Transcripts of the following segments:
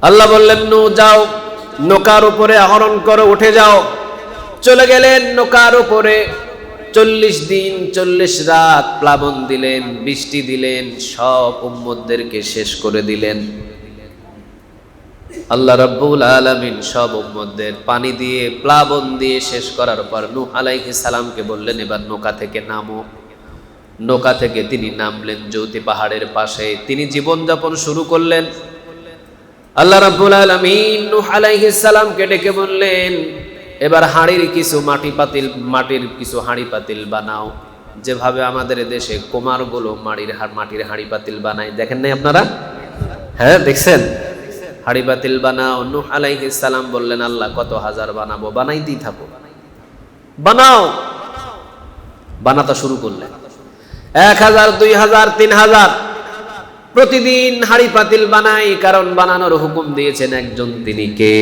আল্লাহ বললেন, নূ যাও, নৌকার উপরে আরোহণ করো, উঠে যাও। চলে গেলেন নৌকার উপরে। 40 দিন 40 রাত প্লাবন দিলেন, বৃষ্টি দিলেন, সব উম্মতদেরকে শেষ করে দিলেন। আল্লাহ রাব্বুল আলামিন সব উম্মতদের পানি দিয়ে প্লাবন দিয়ে শেষ করার পর নূহ আলাইহিস সালামকে বললেন, এবার নৌকা থেকে নামো। নৌকা থেকে তিনি নামলেন, জ্যোতি পাহাড়ের পাশে তিনি জীবনযাপন শুরু করলেন। আল্লাহ রাব্বুল আলামিন নূহ আলাইহিস সালামকে ডেকে বললেন, এবার মাটির কিছু হাঁড়ি পাতিল বানাও, যেভাবে আমাদের দেশে কুমারগুলো মাটির হাঁড়ি পাতিল বানায়, দেখেন নাই আপনারা? হ্যাঁ, দেখছেন? হাঁড়ি পাতিল বানাও। নূহ আলাইহিস সালাম বললেন, আল্লাহ কত হাজার বানাবো, বানাইতেই থাকো, বানাও। বানাতে শুরু করলেন 1000, 2000, 3000 প্রতিদিন হাঁড়ি পাতিল বানাই, কারণ বানানোর হুকুম দিয়েছেন একজন, তিনি কে?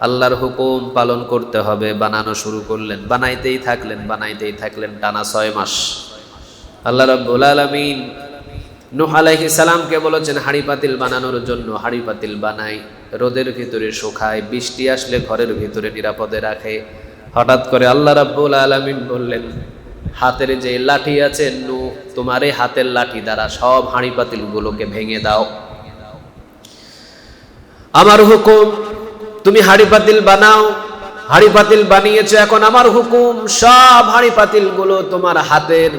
আল্লাহর হুকুম পালন করতে হবে। বানানো শুরু করলেন, বানাইতেই থাকলেন টানা 6 মাস। আল্লাহ রাব্বুল আলামিন নূহ আলাইহিস সালামকে বলেছেন হাঁড়ি পাতিল বানানোর জন্য। হাঁড়ি পাতিল বানাই, রোদের ভিতরে শুকায়, বৃষ্টি আসলে ঘরের ভিতরে নিরাপদে রাখে। হঠাৎ করে আল্লাহ রাব্বুল আলামিন বললেন, হাতের যে লাঠি আছে নূহ, তোমার এই হাতের লাঠি দ্বারা সব হাঁড়ি পাতিল গুলোকে ভেঙে দাও। আমার হুকুম, তুমি হাঁড়ি পাতিল বানাও। হাঁড়ি পাতিল বানিয়েছো, এখন আমার হুকুম, সব হাঁড়ি পাতিল গুলো তোমার হাতের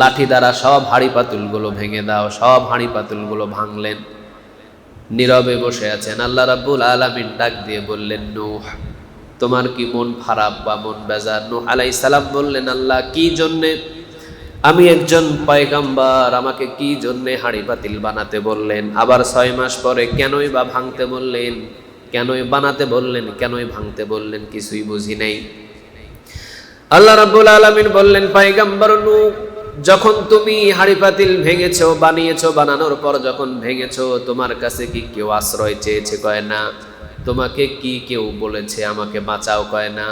লাঠি দ্বারা সব হাঁড়ি পাতিল গুলো ভেঙে দাও। সব হাঁড়ি পাতিল গুলো ভাঙলেন। নীরবে বসে আছেন। আল্লাহ রাব্বুল আলামিন ডাক দিয়ে বললেন, নূহ তোমার কি মন খারাপ বা মন বেজার? নূহ আলাইহিস সালাম বললেন, আল্লাহ কি জন্যে? আমি একজন পয়গম্বর, আমাকে কি জন্যে হাঁড়ি পাতিল বানাতে বললেন? আবার 6 মাস পরে কেনই বা ভাঙতে বললেন? কেনই বানাতে বললেন? কেনই ভাঙতে বললেন? কিছুই বুঝি নাই। আল্লাহ রাব্বুল আলামিন বললেন, পয়গম্বর নূহ, যখন তুমি হাঁড়ি পাতিল ভেঙেছো, বানিয়েছো, বানানোর পর যখন ভেঙেছো, তোমার কাছে কি কেউ আশ্রয় চেয়েছে? কয় না। তোমাকে কি কেউ বলেছে আমাকে বাঁচাও? কয় না।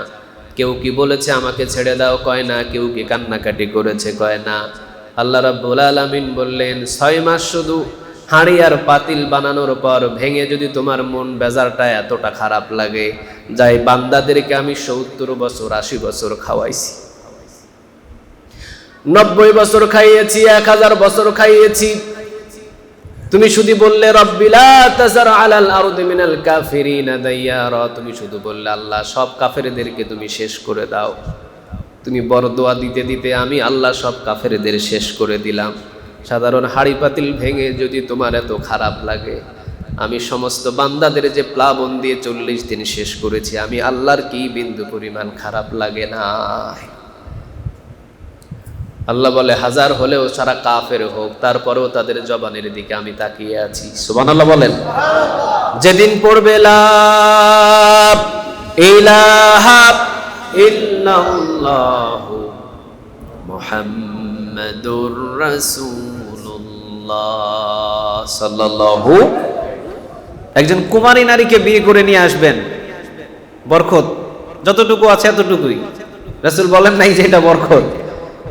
কেউ কি বলেছে আমাকে ছেড়ে দাও? কয় না। কেউ কি কান্নাকাটি করেছে? কয় না। আল্লাহ রাব্বুল আলামিন বললেন, 6 মাস শুধু হাঁড়ি আর পাতিল বানানোর পর ভেঙে যদি তোমার মন বেজারটা এতটা খারাপ লাগে, যাই বান্দাদেরকে আমি 70 বছর 80 বছর খাওয়াইছি, 90 বছর খাইয়েছি, 1000 বছর খাইয়েছি, তুমি শুধু বললে রব্বি লা তাযার আলাল আরদি মিনাল কাফিরিনা দাইয়ারা, তুমি শুধু বললে আল্লাহ সব কাফেরদেরকে তুমি শেষ করে দাও। তুমি বড় দোয়া দিতে দিতে আমি আল্লাহ সব কাফেরদের শেষ করে দিলাম। সাধারণ হাঁড়ি পাতিল ভেঙে যদি তোমার এত খারাপ লাগে, আমি সমস্ত বান্দাদের যে প্লাবন দিয়ে 40 দিন শেষ করেছি, আমি আল্লাহর কি বিন্দু পরিমাণ খারাপ লাগে না? আল্লাহ বলে, 1000 হলেও সারা কাফের হোক, তারপরেও তাদের জবানের দিকে আমি তাকিয়ে আছি। সুবহানাল্লাহ বলেন। যেদিন পড়বে লা ইলাহা ইল্লাল্লাহু মুহাম্মাদুর রাসূলুল্লাহ সাল্লাল্লাহু। একজন কুমারী নারীকে বিয়ে করে নিয়ে আসবেন, বরকত যতটুকু আছে এতটুকুই। রাসূল বলেন নাই যে এটা বরকত।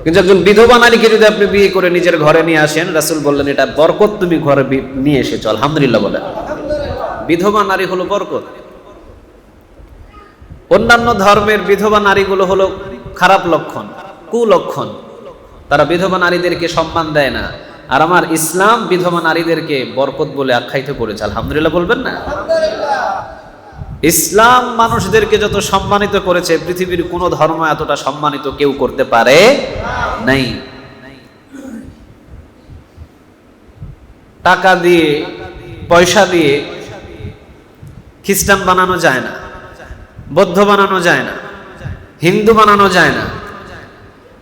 কিন্তু একজন বিধবা নারীকে যদি আপনি বিয়ে করে নিজের ঘরে নিয়ে আসেন, রাসূল বললেন এটা বরকত, তুমি ঘরে নিয়ে এসেছো, আলহামদুলিল্লাহ বলেন। বিধবা নারী হলো বরকত। অন্যান্য ধর্মের বিধবা নারীগুলো হলো খারাপ লক্ষণ, কুলক্ষণ। তারা বিধবা নারীদেরকে সম্মান দেয় না। আর আমার ইসলাম বিধবা নারীদেরকে বরকত বলে আখ্যায়িত করেছে, আলহামদুলিল্লাহ বলবেন না? ইসলাম মানুষদেরকে যত সম্মানিত করেছে, পৃথিবীর কোন ধর্ম এতটা সম্মানিত কেউ করতে পারে নাই। টাকা দিয়ে, পয়সা দিয়ে খ্রিস্টান বানানো যায় না, বৌদ্ধ বানানো যায় না, হিন্দু বানানো যায় না।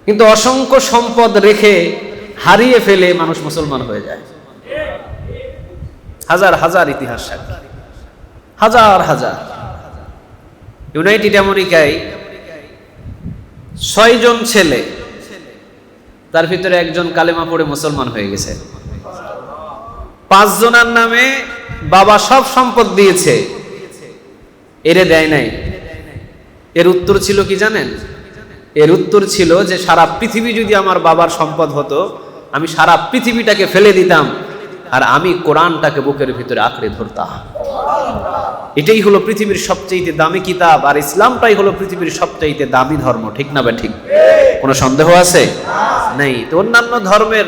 কিন্তু অসংখ্য সম্পদ রেখে হারিয়ে ফেলে মানুষ মুসলমান হয়ে যায়। হাজার হাজার ইতিহাস সাক্ষী, হাজার হাজার। ইউনাইটেড আমেরিকায় 6 জন ছেলে, তার ভিতরে একজন কালেমা পড়ে মুসলমান হয়ে গেছে। 5 জনের নামে বাবা সব সম্পদ দিয়েছে, এরে দেয় নাই। এর উত্তর ছিল কি জানেন? এর উত্তর ছিল যে সারা পৃথিবী যদি আমার বাবার সম্পদ হতো, আমি সারা পৃথিবীটাকে ফেলে দিতাম, আর আমি কোরআনটাকে বুকের ভিতরে আঁকড়ে ধরতাম। এটাই হলো পৃথিবীর সবচেয়ে দামি কিতাব, আর ইসলামটাই হলো পৃথিবীর সবচেয়ে দামি ধর্ম। ঠিক না বা ঠিক? কোনো সন্দেহ আছে? নেই। তো অন্যান্য ধর্মের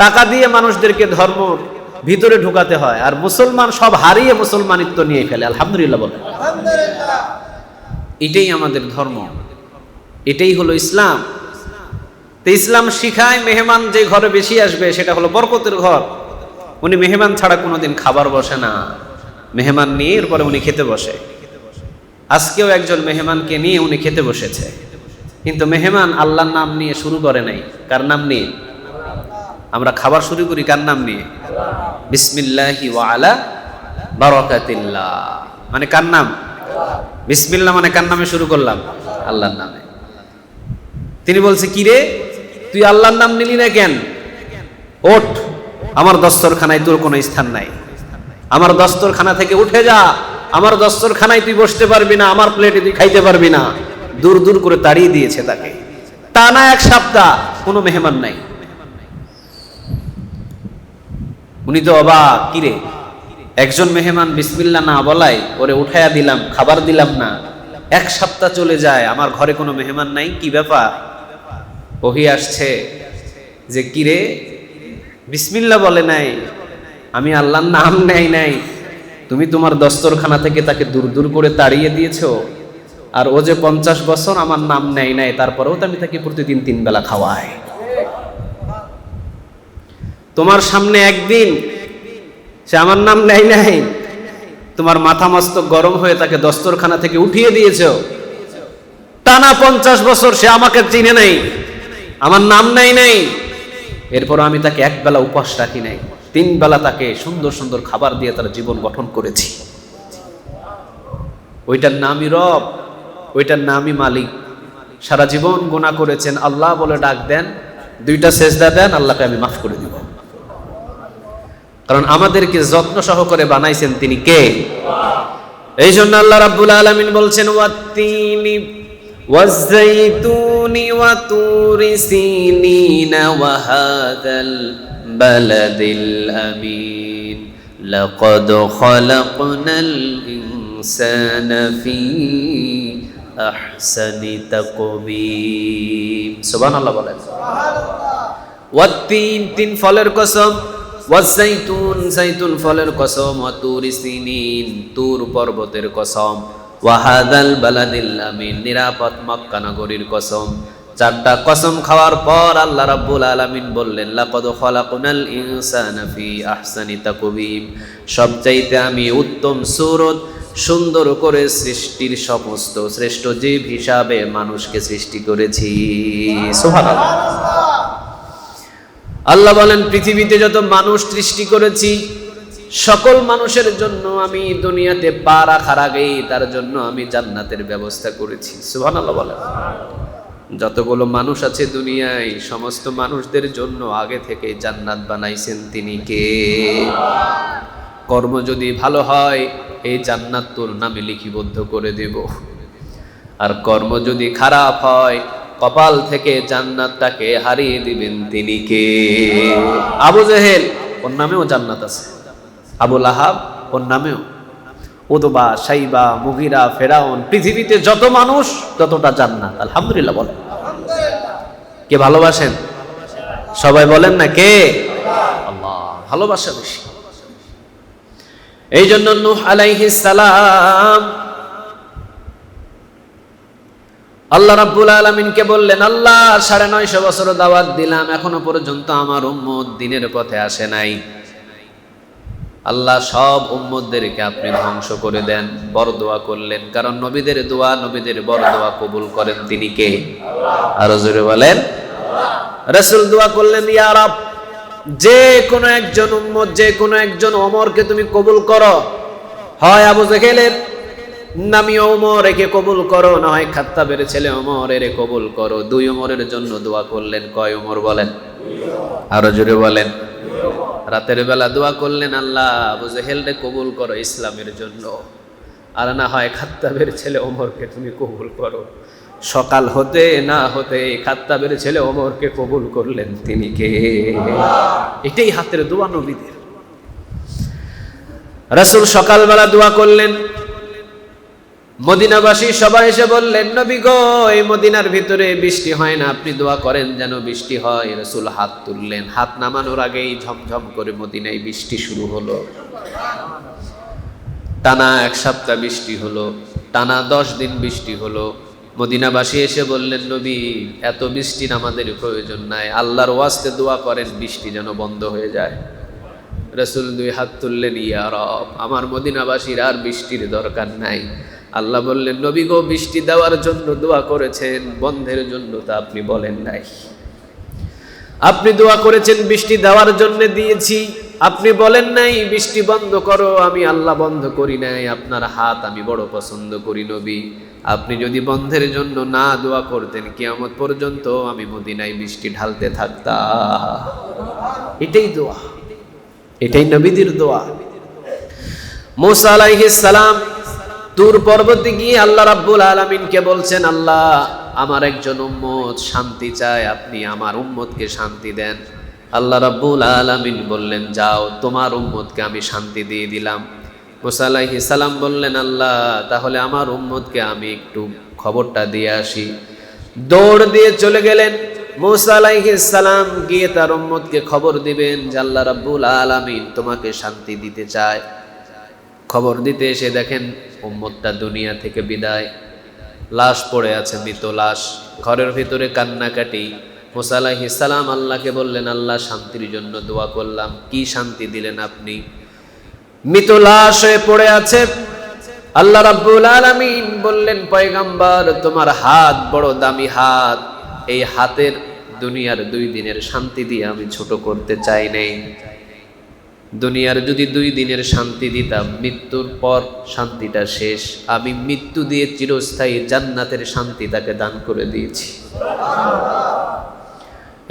টাকা দিয়ে মানুষদেরকে ধর্ম ভিতরে ঢুকাতে হয়, আর মুসলমান সব হারিয়ে মুসলমানিত্ব নিয়ে ফেলে। আলহামদুলিল্লাহ বলে। এটাই আমাদের ধর্ম, এটাই হলো ইসলাম। তো ইসলাম শিখায় মেহমান যে ঘরে বেশি আসবে সেটা হলো বরকতের ঘর। উনি মেহমান ছাড়া কোনোদিন খাবার বসে না, মেহমান নিয়ে এরপরে উনি খেতে বসে। আজকেও একজন মেহমানকে নিয়ে উনি খেতে বসেছে, কিন্তু মেহমান আল্লাহর নাম নিয়ে শুরু করে নাই। কার নাম নিয়ে? আমরা খাবার শুরু করি কার নাম নিয়ে? বিসমিল্লাহি ওয়া আলা বারাকাতিল্লাহ, মানে কার নাম? বিসমিল্লাহ মানে কার নামে শুরু করলাম? আল্লাহর নামে। তিনি বলছে, কি রে তুই আল্লাহর নাম নিলি না কেন? ওঠ, আমার দস্তরখানায় তোর কোনো স্থান নাই। আমার দস্তরখানা থেকে উঠে যা, আমার দস্তরখানায় তুই বসতে পারবি না, আমার প্লেটে তুই খাইতে পারবি না। দূর দূর করে তাড়িয়ে দিয়েছে তাকে। টানা এক সপ্তাহ কোনো মেহমান নাই। উনি তো অবাক, কিরে একজন মেহমান বিসমিল্লাহ না বলাই ওরে উঠাইয়া দিলাম, খাবার দিলাম না, এক সপ্তাহ চলে যায়, আমার ঘরে কোনো মেহমান নাই, কি ব্যাপার? ওহি আসছে যে কিরে বিসমিল্লাহ বলে নাই, আমি আল্লাহর নাম নেই নাই, তুমি তোমার দস্তরখানা থেকে তাকে দূর দূর করে তাড়িয়ে দিয়েছো। আর ও যে 50 বছর আমার নাম নেই নাই, তারপরেও তো আমি তাকে প্রতিদিন 3 বেলা খাওয়াই। তোমার সামনে একদিন সে আমার নাম নেই নাই, তোমার মাথা মস্তক গরম হয়ে তাকে দস্তরখানা থেকে উঠিয়ে দিয়েছো। টানা 50 বছর সে আমাকে চিনে নাই, আমার নাম নেই নাই, এরপর আমি তাকে এক বেলা উপবাস রাখি নাই, 3 বেলা তাকে সুন্দর সুন্দর খাবার দিয়ে তার জীবন গঠন করেছি। ওইটার নামই রব, ওইটার নামই মালিক। সারা জীবন গুনাহ করেছেন, আল্লাহ বলে ডাক দেন, 2টা সেজদা দেন, আল্লাহকে আমি মাফ করে দিব। কারণ আমাদেরকে যত্ন সহকারে বানাইছেন তিনি কে? এই জন্য আল্লাহ রাব্বুল আলামিন বলছেন, ওয়াত্তিনি ওয়াজ-যাইতুনি ওয়া তুরি সিনিনা ওয়া হাযাল বালাদিল আমিন লাকাদ খালাকনাল ইনসানা ফি আহসানি তাকবীম। সুবহানাল্লাহ বলেন। ওয়াত্তিন, 3 ফলের কসম, ওয়াজ-যাইতুন, যাইতুন ফলের কসম, ওয়া তুরি সিনিন, তুর পর্বতের কসম, ওয়া হাযাল বালাদিল আমিন, নিরাপদ মক্কা নগরীর কসম। 4টা কসম খাওয়ার পর আল্লাহ রাব্বুল আলামিন বললেন, লাকাদ খালাকনাল ইনসানা ফি আহসানি তাকবীম, সবচাইতে আমি উত্তম সূরত সুন্দর করে সৃষ্টির সমস্ত শ্রেষ্ঠ জীব হিসাবে মানুষকে সৃষ্টি করেছি। সুবহানাল্লাহ। আল্লাহ বলেন, পৃথিবীতে যত মানুষ সৃষ্টি করেছি সকল মানুষের জন্য আমি দুনিয়াতে পা রাখার আগেই তার জন্য আমি জান্নাতের ব্যবস্থা করেছি। সুবহানাল্লাহ বলেন। যতগুলো মানুষ আছে দুনিয়ায় সমস্ত মানুষদের জন্য আগে থেকে জান্নাত বানাইছেন তিনি কে? কর্ম যদি ভালো হয় এই জান্নাত তোর নামে লিপিবদ্ধ করে দেব, আর কর্ম যদি খারাপ হয় কপাল থেকে জান্নাতটাকে হারিয়ে দিবেন তিনি কে? আবু জেহেল, ওর নামেও জান্নাত আছে। আবু লাহাব, ওর নামেও। উতবা, সাইবা, মুগিরা, ফেরাউন, পৃথিবীতে যত মানুষ ততটা জান্নাত। আলহামদুলিল্লাহ বলেন। কে ভালোবাসেন? সবাই বলেন না কে? আল্লাহ ভালোবাসা বেশি। এই জন্য নূহ আলাইহিস সালাম আল্লাহ রাব্বুল আলামিনকে বললেন, আল্লাহ 950 বছর দাওয়াত দিলাম, এখনো পর্যন্ত আমার উম্মত দ্বীনের পথে আসে নাই। আল্লাহ সব উম্মতদেরকে আপনি ধ্বংস করে দেন। বড় দোয়া করলেন, কারণ নবীদের দোয়া, নবীদের বড় দোয়া কবুল করেন তিনি কে? আরো জোরে বলেন। রাসূল দোয়া করলেন, ইয়া রাব, যে কোনো একজন উম্মত, যে কোনো একজন ওমরকে তুমি কবুল করো, হয় আবু জেহেলের নামি ওমর একে কবুল করো, না হয় খাত্তাবের ছেলে ওমর এর কবুল করো। 2 ওমরের জন্য দোয়া করলেন। কয় ওমর বলেন? আরো জোরে বলেন। রাতের বেলা দোয়া করলেন, আল্লাহ আবু জেহেলকে কবুল করো ইসলামের জন্য, আর না হয় খাত্তাবের ছেলে ওমরকে তুমি কবুল করো। সকাল হতে না হতে খাত্তাবের ছেলে ওমরকে কবুল করলেন তিনি কে? এটাই হাতের দোয়া নবীদের। রাসূল সকালবেলা দোয়া করলেন, মদিনাবাসী সবাই এসে বললেন, নবী গো, এই মদিনার ভিতরে বৃষ্টি হয় না, আপনি দোয়া করেন যেন বৃষ্টি হয়। রাসূল হাত তুললেন, হাত নামানোর আগেই ঝমঝম করে মদিনায় বৃষ্টি শুরু হলো। টানা 1 সপ্তাহ বৃষ্টি হলো, টানা 10 দিন বৃষ্টি হলো। মদিনাবাসী এসে বললেন, নবী, এত বৃষ্টির আমাদের প্রয়োজন নাই, আল্লাহর ওয়াস্তে দোয়া করেন বৃষ্টি যেন বন্ধ হয়ে যায়। রাসূল 2 হাত তুললেন, ইয়া রব, আমার মদিনাবাসীর আর বৃষ্টির দরকার নাই। আল্লাহ বললেন, নবী গো, বৃষ্টি দেওয়ার জন্য দোয়া করেছেন, বন্ধের জন্য তা আপনি বলেন নাই। আপনি দোয়া করেছেন বৃষ্টি দেওয়ার জন্য দিয়েছি, আপনি বলেন নাই বৃষ্টি বন্ধ করো, আমি আল্লাহ বন্ধ করি নাই। আপনার হাত আমি বড় পছন্দ করি নবী, আপনি যদি বন্ধের জন্য না দোয়া করতেন, কিয়ামত পর্যন্ত আমি মদিনায় বৃষ্টি ঢালতে থাকতাম। এটাই দোয়া, এটাই নবীদের দোয়া। মূসা আলাইহিস সালাম তুর পর্বতে গিয়ে আল্লাহ রাব্বুল আলামিনকে বলছেন, আল্লাহ, আমার একজন উম্মত শান্তি চায়, আপনি আমার উম্মতকে শান্তি দেন। আল্লাহ রাব্বুল আলামিন বললেন, যাও, তোমার উম্মতকে আমি শান্তি দিয়ে দিলাম। মূসা আলাইহিস সালাম বললেন, আল্লাহ, তাহলে আমার উম্মতকে আমি একটু খবরটা দিয়ে আসি। দৌড় দিয়ে চলে গেলেন। মূসা আলাইহিস সালাম গিয়ে তার উম্মতকে খবর দিবেন যে আল্লাহ রাব্বুল আলামিন তোমাকে শান্তি দিতে চায়। খবর দিতে এসে দেখেন উম্মতটা দুনিয়া থেকে বিদায়, লাশ পড়ে আছে, মৃত লাশ, ঘরের ভিতরে কান্নাকাটি। মূসা আলাইহিস সালাম আল্লাহকে বললেন, আল্লাহ, শান্তির জন্য দোয়া করলাম, কি শান্তি দিলেন আপনি? মৃত লাশ হয়ে পড়ে আছে। আল্লাহ রাব্বুল আলামিন বললেন, পয়গম্বর, তোমার হাত বড় দামি হাত, এই হাতের দুনিয়ার 2 দিনের শান্তি দিয়ে আমি ছোট করতে চাই নাই। দুনিয়ার যদি 2 দিনের শান্তি দিতাম, মৃত্যুর পর শান্তিটা শেষ, আমি মৃত্যু দিয়ে চিরস্থায়ী জান্নাতের শান্তি তাকে দান করে দিয়েছি।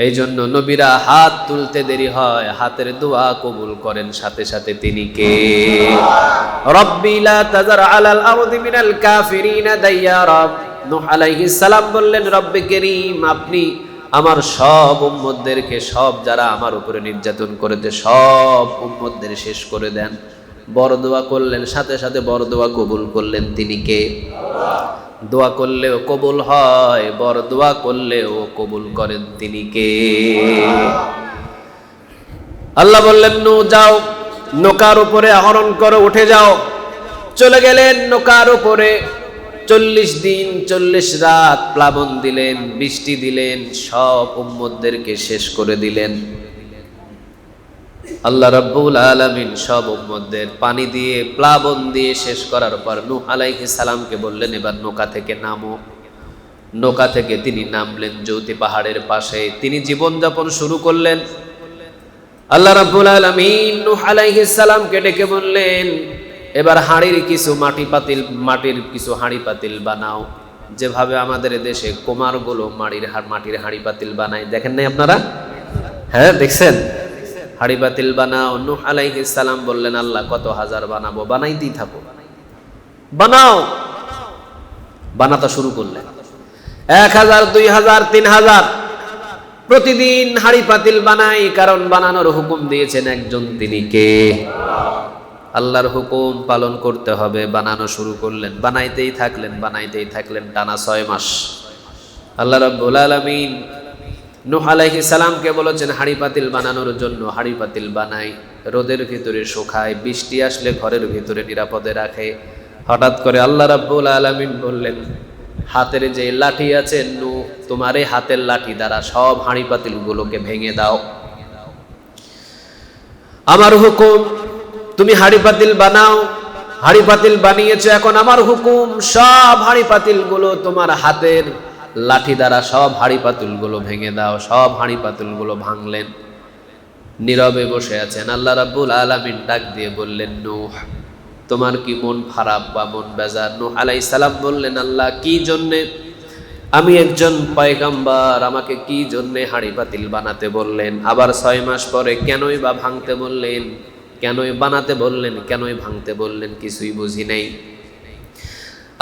এই জন্য নবীরা হাত তুলতে দেরি হয়, হাতের দোয়া কবুল করেন সাথে সাথে তিনি কে? রব্বি লা তাযার আলাল আরদি মিনাল কাফিরিনা দাইয়ারা। নূহ আলাইহিস সালাম বললেন, রব্বে কারীম, আপনি আমার সব উম্মতদেরকে, সব যারা আমার উপরে নির্যাতন করেছে, সব উম্মতদের শেষ করে দেন। বড় দোয়া করলেন, সাথে সাথে বড় দোয়া কবুল করলেন তিনি কে? দোয়া করলেও কবুল হয়, বড় দোয়া করলেও কবুল করেন তিনি কে? আল্লাহ বললেন, নূ, যাও, নৌকার উপরে আরোহণ করো, উঠে যাও। চলে গেলেন নৌকার উপরে। 40 দিন 40 রাত প্লাবন দিলেন, বৃষ্টি দিলেন, সব উম্মতদেরকে শেষ করে দিলেন। আল্লাহ রাব্বুল আলামিন সব উম্মতদের পানি দিয়ে, প্লাবন দিয়ে শেষ করার পর নূহ আলাইহিস সালামকে বললেন, এবার নৌকা থেকে নামো। নৌকা থেকে তিনি নামলেন জ্যোতি পাহাড়ের পাশে, তিনি জীবনযাপন শুরু করলেন। আল্লাহ রাব্বুল আলামিন নূহ আলাইহিস সালামকে ডেকে বললেন, এবার হাঁড়ির কিছু মাটির কিছু হাঁড়ি পাতিল বানাও, যেভাবে আমাদের দেশে কুমারগুলো মাটির হাঁড়ি পাতিল বানায়, দেখেন নাই আপনারা? হ্যাঁ, দেখছেন? হাঁড়ি পাতিল বানাও। নূহ আলাইহিস সালাম বললেন, আল্লাহ, কত হাজার বানাবো? বানাইতেই থাকো, বানাও। বানাতে শুরু করলেন। 1000, 2000, 3000 প্রতিদিন হাঁড়ি পাতিল বানাই, কারণ বানানোর হুকুম দিয়েছেন একজন, তিনি কে? আল্লাহর হুকুম পালন করতে হবে। বানানো শুরু করলেন, বানাইতেই থাকলেন টানা 6 মাস। আল্লাহ রাব্বুল আলামিন নূহ আলাইহিস সালামকে বলেছেন হাঁড়ি পাতিল বানানোর জন্য। হাঁড়ি পাতিল বানাই, রোদের ভিতরে শুকায়, বৃষ্টি আসলে ঘরের ভিতরে নিরাপদে রাখে। হঠাৎ করে আল্লাহ রাব্বুল আলামিন বললেন, হাতের যে লাঠি আছে নূহ, তোমার এই হাতের লাঠি দ্বারা সব হাঁড়ি পাতিলগুলোকে ভেঙে দাও। আমার হুকুম, তুমি হাঁড়ি পাতিল বানাও। হাঁড়ি পাতিল বানিয়েছো, এখন আমার হুকুম, সব হাঁড়ি পাতিলগুলো তোমার হাতের লাঠি দ্বারা সব হাঁড়ি পাতিলগুলো ভেঙে দাও। সব হাঁড়ি পাতিলগুলো ভাঙলেন। নীরবে বসে আছেন। আল্লাহ রাব্বুল আলামিন ডাক দিয়ে বললেন, নূহ, তোমার কি মন খারাপ বা মন বেজার? নূহ আলাইহিস সালাম বললেন, আল্লাহ, কি জন্যে? আমি একজন পয়গম্বর, আমাকে কি জন্যে হাঁড়ি পাতিল বানাতে বললেন? আবার 6 মাস পরে কেনই বা ভাঙতে বললেন? কেনই বানাতে বললেন? কেনই ভাঙতে বললেন? কিছুই বুঝি নাই।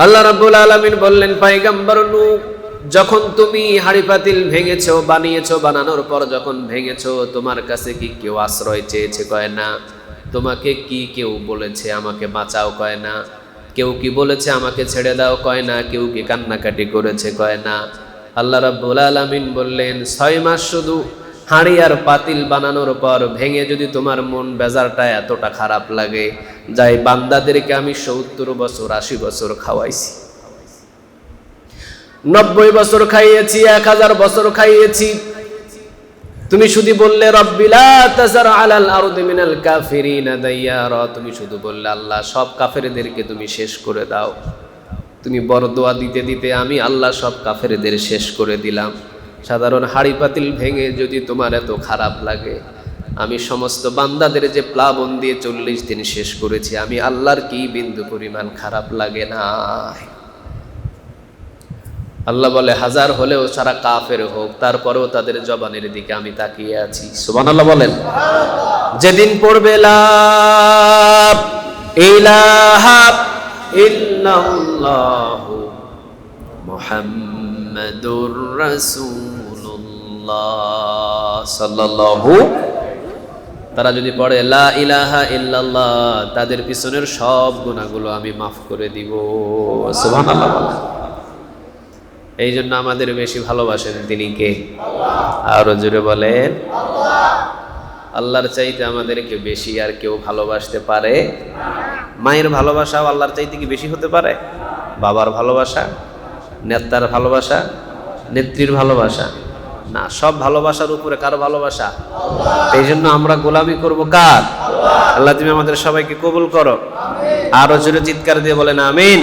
আল্লাহ রাব্বুল আলামিন বললেন, পয়গম্বর নূহ, যখন তুমি হাঁড়ি পাতিল ভেঙেছো, বানিয়েছো, বানানোর পর যখন ভেঙেছো, তোমার কাছে কি কেউ আশ্রয় চেয়েছে? কয় না। তোমাকে কি কেউ বলেছে আমাকে বাঁচাও কয় না, কেউ কি বলেছে আমাকে ছেড়ে দাও কয় না, কেউ কি কান্নাকাটি করেছে কয় না। আল্লাহ রাব্বুল আলামিন বললেন 6 মাস শুধু হাঁড়ি আর পাতিল বানানোর পর ভেঙে যদি তোমার মন বেজারটা এতটা খারাপ লাগে, যাই বান্দাদেরকে আমি 70 বছর 80 বছর খাওয়াইছি, 90 বছর খাইয়েছি, 1000 বছর খাইয়েছি, তুমি শুধু বললে রব্বি লা তাযার আলাল আরদি মিনাল কাফিরিনা দাইয়ারা, তুমি শুধু বললে আল্লাহ সব কাফেরদেরকে তুমি শেষ করে দাও। তুমি বড় দোয়া দিতে দিতে আমি আল্লাহ সব কাফেরদের শেষ করে দিলাম। সাধারণ হাড়ি পাতিল ভেঙে যদি তোমার এত খারাপ লাগে, আমি সমস্ত বান্দাদের যে প্লাবন দিয়ে 40 দিন শেষ করেছি, আমি আল্লাহর কি বিন্দু পরিমাণ খারাপ লাগে না? আল্লাহ বলে 1000 হলেও সারা কাফের হোক, তারপরেও তাদের জবানের দিকে আমি তাকিয়ে আছি। সুবহানাল্লাহ বলেন। যেদিন পড়বে লা ইলাহা ইল্লাল্লাহু মুহাম্মাদুর রাসূলুল্লাহ সাল্লাল্লাহু, তারা যদি পড়ে লা ইলাহা ইল্লাল্লাহ, তাদের পিছনের সব গুনাহগুলো আমি মাফ করে দিব। সুবহানাল্লাহ বলেন। এই জন্য আমাদের বেশি ভালোবাসেন তিনি কে? আরো জোরে বলেন। আল্লাহর চাইতে আমাদেরকে বেশি আর কেউ ভালোবাসতে পারে? মায়ের ভালোবাসাও আল্লাহর চাইতে কি বেশি হতে পারে? বাবার ভালোবাসা, নেতার ভালোবাসা, নেত্রীর ভালোবাসা না, সব ভালোবাসার উপরে কার ভালোবাসা? এই জন্য আমরা গোলামি করব কার? আল্লাহ তুমি আমাদের সবাইকে কবুল করো। আরো জোরে চিৎকার দিয়ে বলেন আমিন।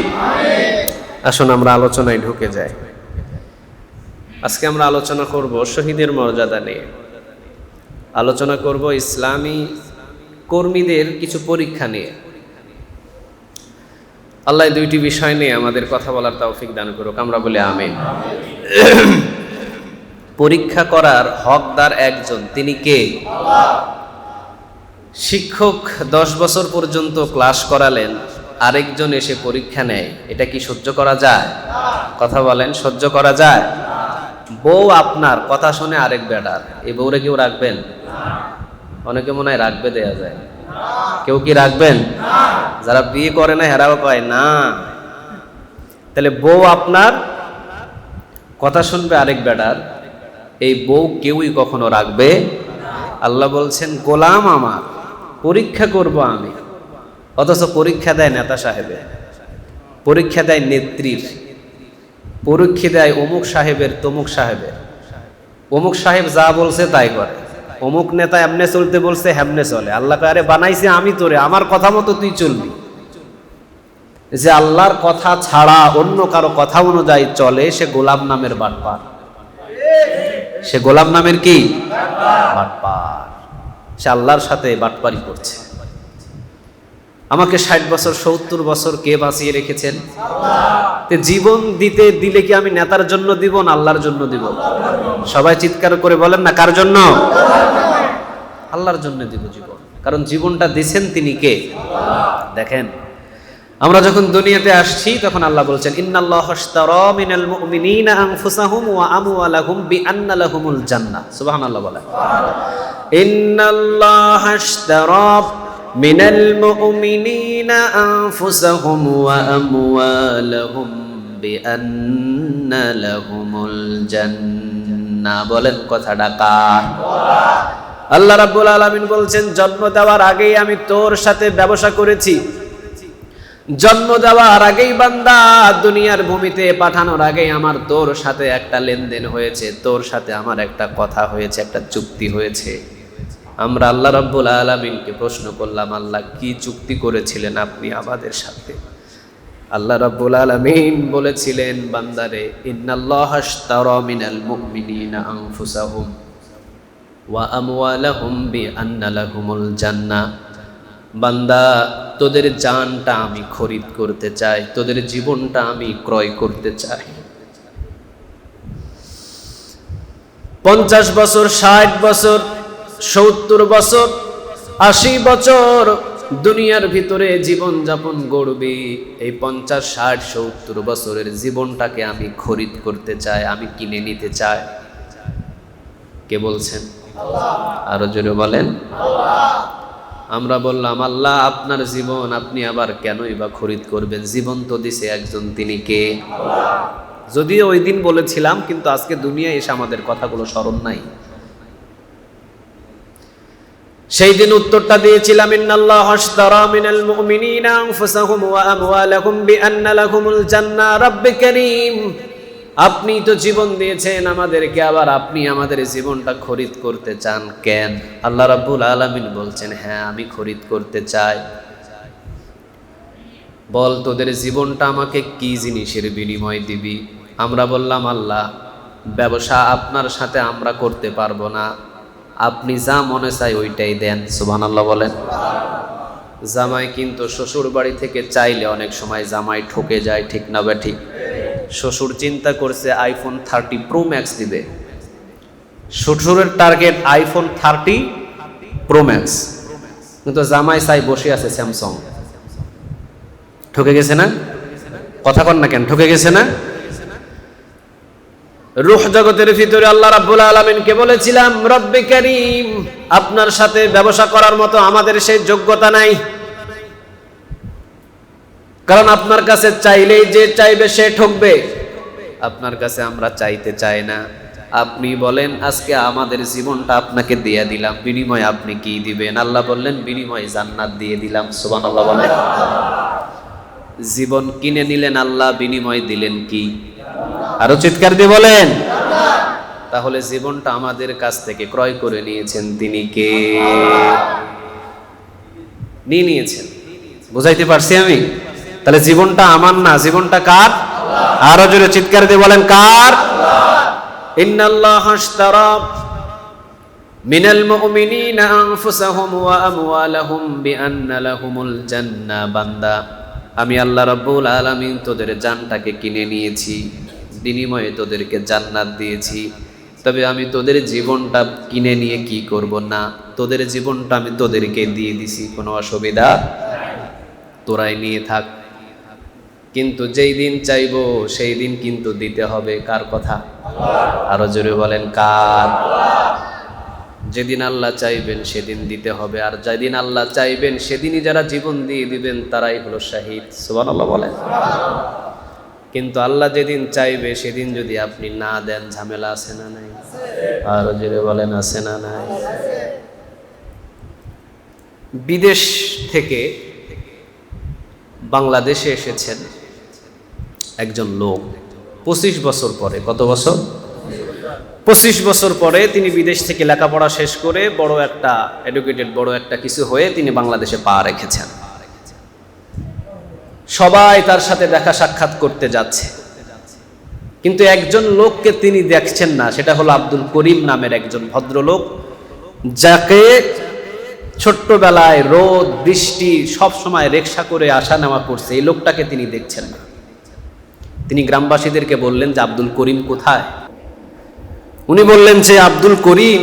আসুন আমরা আলোচনায় ঢুকে যাই। আজকে আমরা আলোচনা করব শহীদের মর্যাদা নিয়ে, আলোচনা করব ইসলামী কর্মীদের কিছু পরীক্ষা নিয়ে। আল্লাহ দুইটি বিষয় নিয়ে আমাদের কথা বলার তৌফিক দান করুক, আমরা বলি আমিন। পরীক্ষা করার হকদার একজন, তিনি কে? শিক্ষক 10 বছর পর্যন্ত ক্লাস করালেন, আরেকজন এসে পরীক্ষা নেয়, এটা কি সহ্য করা যায়? কথা বলেন, সহ্য করা যায়? বউ আপনার কথা শুনে আরেক বেটার, এই বউরে কেউ রাখবেন? অনেকে মনে হয় রাখবে, দেয়া যায়। কেউ কি রাখবেন? যারা বিয়ে করে না হেরাও কয় না। তাহলে বউ আপনার কথা শুনবে আরেক বেটার, এই বউ কেউই কখনো রাখবে। আল্লাহ বলছেন গোলাম আমার, পরীক্ষা করব আমি। অথচ পরীক্ষা দেয় নেতা সাহেবের, পরীক্ষা দেয় নেত্রীর, পরীক্ষা দেয় অমুক সাহেবের, তমুক সাহেবের। অমুক সাহেব যা বলছে তাই করে, অমুক নেতা এমনে চলতে বলছে হেমনে চলে। আল্লাহ আরে বানাইছে আমি তোরে, আমার কথা মতো তুই চলবি। যে আল্লাহর কথা ছাড়া অন্য কারো কথা অনুযায়ী চলে, সে গোলাম নামের বাটপার। সে গোলাম নামের কি? বাটপার। সে আল্লাহর সাথে বাটপারি করছে। আমাকে 60 বছর 70 বছর কে বাঁচিয়ে রেখেছেন? জীবন দিতে দিলে কি আমি নেতার জন্য দিব না আল্লাহর জন্য দিব? সবাই চিৎকার করে বলেন না, কার জন্য? আল্লাহর জন্য দিব জীবন, কারণ জীবনটা দিছেন তিনি কে? দেখেন, আমরা যখন দুনিয়াতে আসছি তখন আল্লাহ বলছেন ইন্নাল্লাহা আশতারা মিনাল মুমিনিনা আনফুসাহুম ওয়া আমওয়ালাহুম বিআন্না লাহুমুল জান্নাহ। সুবহানাল্লাহ বলেন। ইন্নাল্লাহা আশতারা মিনাল মুমিনিনা আনফুসাহুম ওয়া আমওয়ালাহুম বিআন্না লাহুমুল জান্নাহ। বলেন কথাটা কার? আল্লাহ রাব্বুল আলামিন বলছেন জন্ম দেওয়ার আগেই আমি তোর সাথে ব্যবসা করেছি। জন্ম দেওয়ার আগেই বান্দা দুনিয়ার ভূমিতে পাঠানোর আগেই আমার তোর সাথে একটা লেনদেন হয়েছে, তোর সাথে আমার একটা কথা হয়েছে, একটা চুক্তি হয়েছে। আমরা আল্লাহ রাব্বুল আলামিনকে প্রশ্ন করলাম, আল্লাহ কি চুক্তি করেছিলেন আপনি আমাদের সাথে? আল্লাহ রাব্বুল আলামিন বলেছিলেন বান্দারে ইন্নাল্লাহা আশতারা মিনাল মুমিনিনা আনফুসাহুম ওয়া আমওয়ালাহুম বিআন্না লাহুমুল জান্নাহ। বান্দা তোদের জানটা আমি খরিদ করতে চাই, তোদের জীবনটা আমি ক্রয় করতে চাই। 50 বছর 60 বছর 70 বছর 80 বছর দুনিয়ার ভিতরে জীবন যাপন করবি। এই 50 60 70 বছরের জীবনটাকে আমি খরিদ করতে চাই, আমি কিনে নিতে চাই। কে বলছেন? আরো জোরে বলেন। আমরা বললাম, আল্লাহ আপনার জীবন আপনি আবার কেনই বা খরিদ করবেন? জীবন তো দিছে একজন, তিনি কে? যদিও ওই দিন বলেছিলাম, কিন্তু আজকে দুনিয়ায় এসে আমাদের কথাগুলো স্মরণ নাই। সেই দিন উত্তরটা দিয়েছিলাম, ইন্নাল্লাহ আশতারা মিনাল মুমিনিনা আনফুসাহুম ওয়া আমওয়ালাহুম বিআন্না লাহুমুল জান্নাহ। রব্বে কারীম, আপনি তো জীবন দিয়েছেন আমাদেরকে, আবার আপনি আমাদের জীবনটা খরিদ করতে চান কেন? আল্লাহ রাব্বুল আলামিন বলছেন, হ্যাঁ আমি খরিদ করতে চাই। বল তোদের জীবনটা আমাকে কি জিনিসের বিনিময় দিবি? আমরা বললাম, আল্লাহ ব্যবসা আপনার সাথে আমরা করতে পারবো না, আপনি যা মনে চাই ওইটাই দেন। সুবহানাল্লাহ বলেন। জামাই কিন্তু শ্বশুর বাড়ি থেকে চাইলে অনেক সময় জামাই ঠকে যায়, ঠিক না বা ঠিক? শ্বশুর চিন্তা করছে আইফোন 30 প্রো ম্যাক্স দিবে, শ্বশুরের টার্গেট আইফোন 30 প্রো ম্যাক্স, কিন্তু জামাই চাই বসে আছে স্যামসাং। ঠকে গেছে না? কথা কন না কেন? ঠকে গেছে না? রূহ জগতের ভিতরে আল্লাহ রাব্বুল আলামিনকে বলেছিলাম, রব্বে কারীম, আপনার সাথে ব্যবসা করার মতো আমাদের সেই যোগ্যতা নাই, কারণ আপনার কাছে চাইলেই যে চাইবে সে ঠকবে। আপনার কাছে আমরা চাইতে চাই না, আপনি বলেন আজকে আমাদের জীবনটা আপনাকে দিয়ে দিলাম, বিনিময় আপনি কি দিবেন? আল্লাহ বললেন, বিনিময় জান্নাত দিয়ে দিলাম। সুবহানাল্লাহ বলেন। জীবন কিনে নিলেন আল্লাহ, বিনিময় দিলেন কি? আরো চিৎকার দিয়ে বলেন। তাহলে জীবনটা আমাদের কাছ থেকে ক্রয় করে নিয়েছেন তিনি কে? নিয়েছেন। বুঝাইতে পারছি আমি? তাহলে জীবনটা আমার না, জীবনটা কার? আরো জোরে চিৎকার দিয়ে বলেন, কার? ইন্নাল্লাহ আশতারা মিনাল মুমিনিনা আনফুসাহুম ওয়া আমওয়ালাহুম বিআন্না লাহুমুল জান্নাহ। বান্দা, আমি আল্লাহ রাব্বুল আলামিন তোদের জানটাকে কিনে নিয়েছি, বিনিময়ে তোদেরকে জান্নাত দিয়েছি। তবে আমি তোদের জীবনটা কিনে নিয়ে কি করব না, তোদের জীবনটা আমি তোদেরকে দিয়ে দিছি, কোনো অসুবিধা তোরাই নিয়ে থাক। কিন্তু যেই দিন চাইবো সেই দিন কিন্তু দিতে হবে। কার কথা? আরো জোরে বলেন, কার? যেদিন আল্লাহ চাইবেন সেদিন দিতে হবে, আর যেদিন আল্লাহ চাইবেন সেদিনই যারা জীবন দিয়ে দিবেন তারাই হলো শাহিদ। সুবহানাল্লাহ বলেন। কিন্তু আল্লাহ যেদিন চাইবে সেদিন যদি আপনি না দেন, ঝামেলা আছে না নাই? আরো জোরে বলেন, আছে না নাই? বিদেশ থেকে বাংলাদেশে এসেছেন একজন লোক 25 বছর পরে। কত বছর? 25 বছর পরে তিনি বিদেশ থেকে লেখাপড়া শেষ করে বড় একটা এডুকেটেড, বড় একটা কিছু হয়ে তিনি বাংলাদেশে পা রেখেছেন। সবাই তার সাথে দেখা সাক্ষাৎ করতে যাচ্ছে, কিন্তু একজন লোককে তিনি দেখছেন না, সেটা হলো আব্দুল করিম নামের একজন ভদ্রলোক, যাকে ছোট্টবেলায় রোদ বৃষ্টি সব সময় রিকশা করে আসা নেওয়া করছে। এই লোকটাকে তিনি দেখছেন না। তিনি গ্রামবাসীদেরকে বললেন যে আব্দুল করিম কোথায়? উনি বললেন যে আব্দুল করিম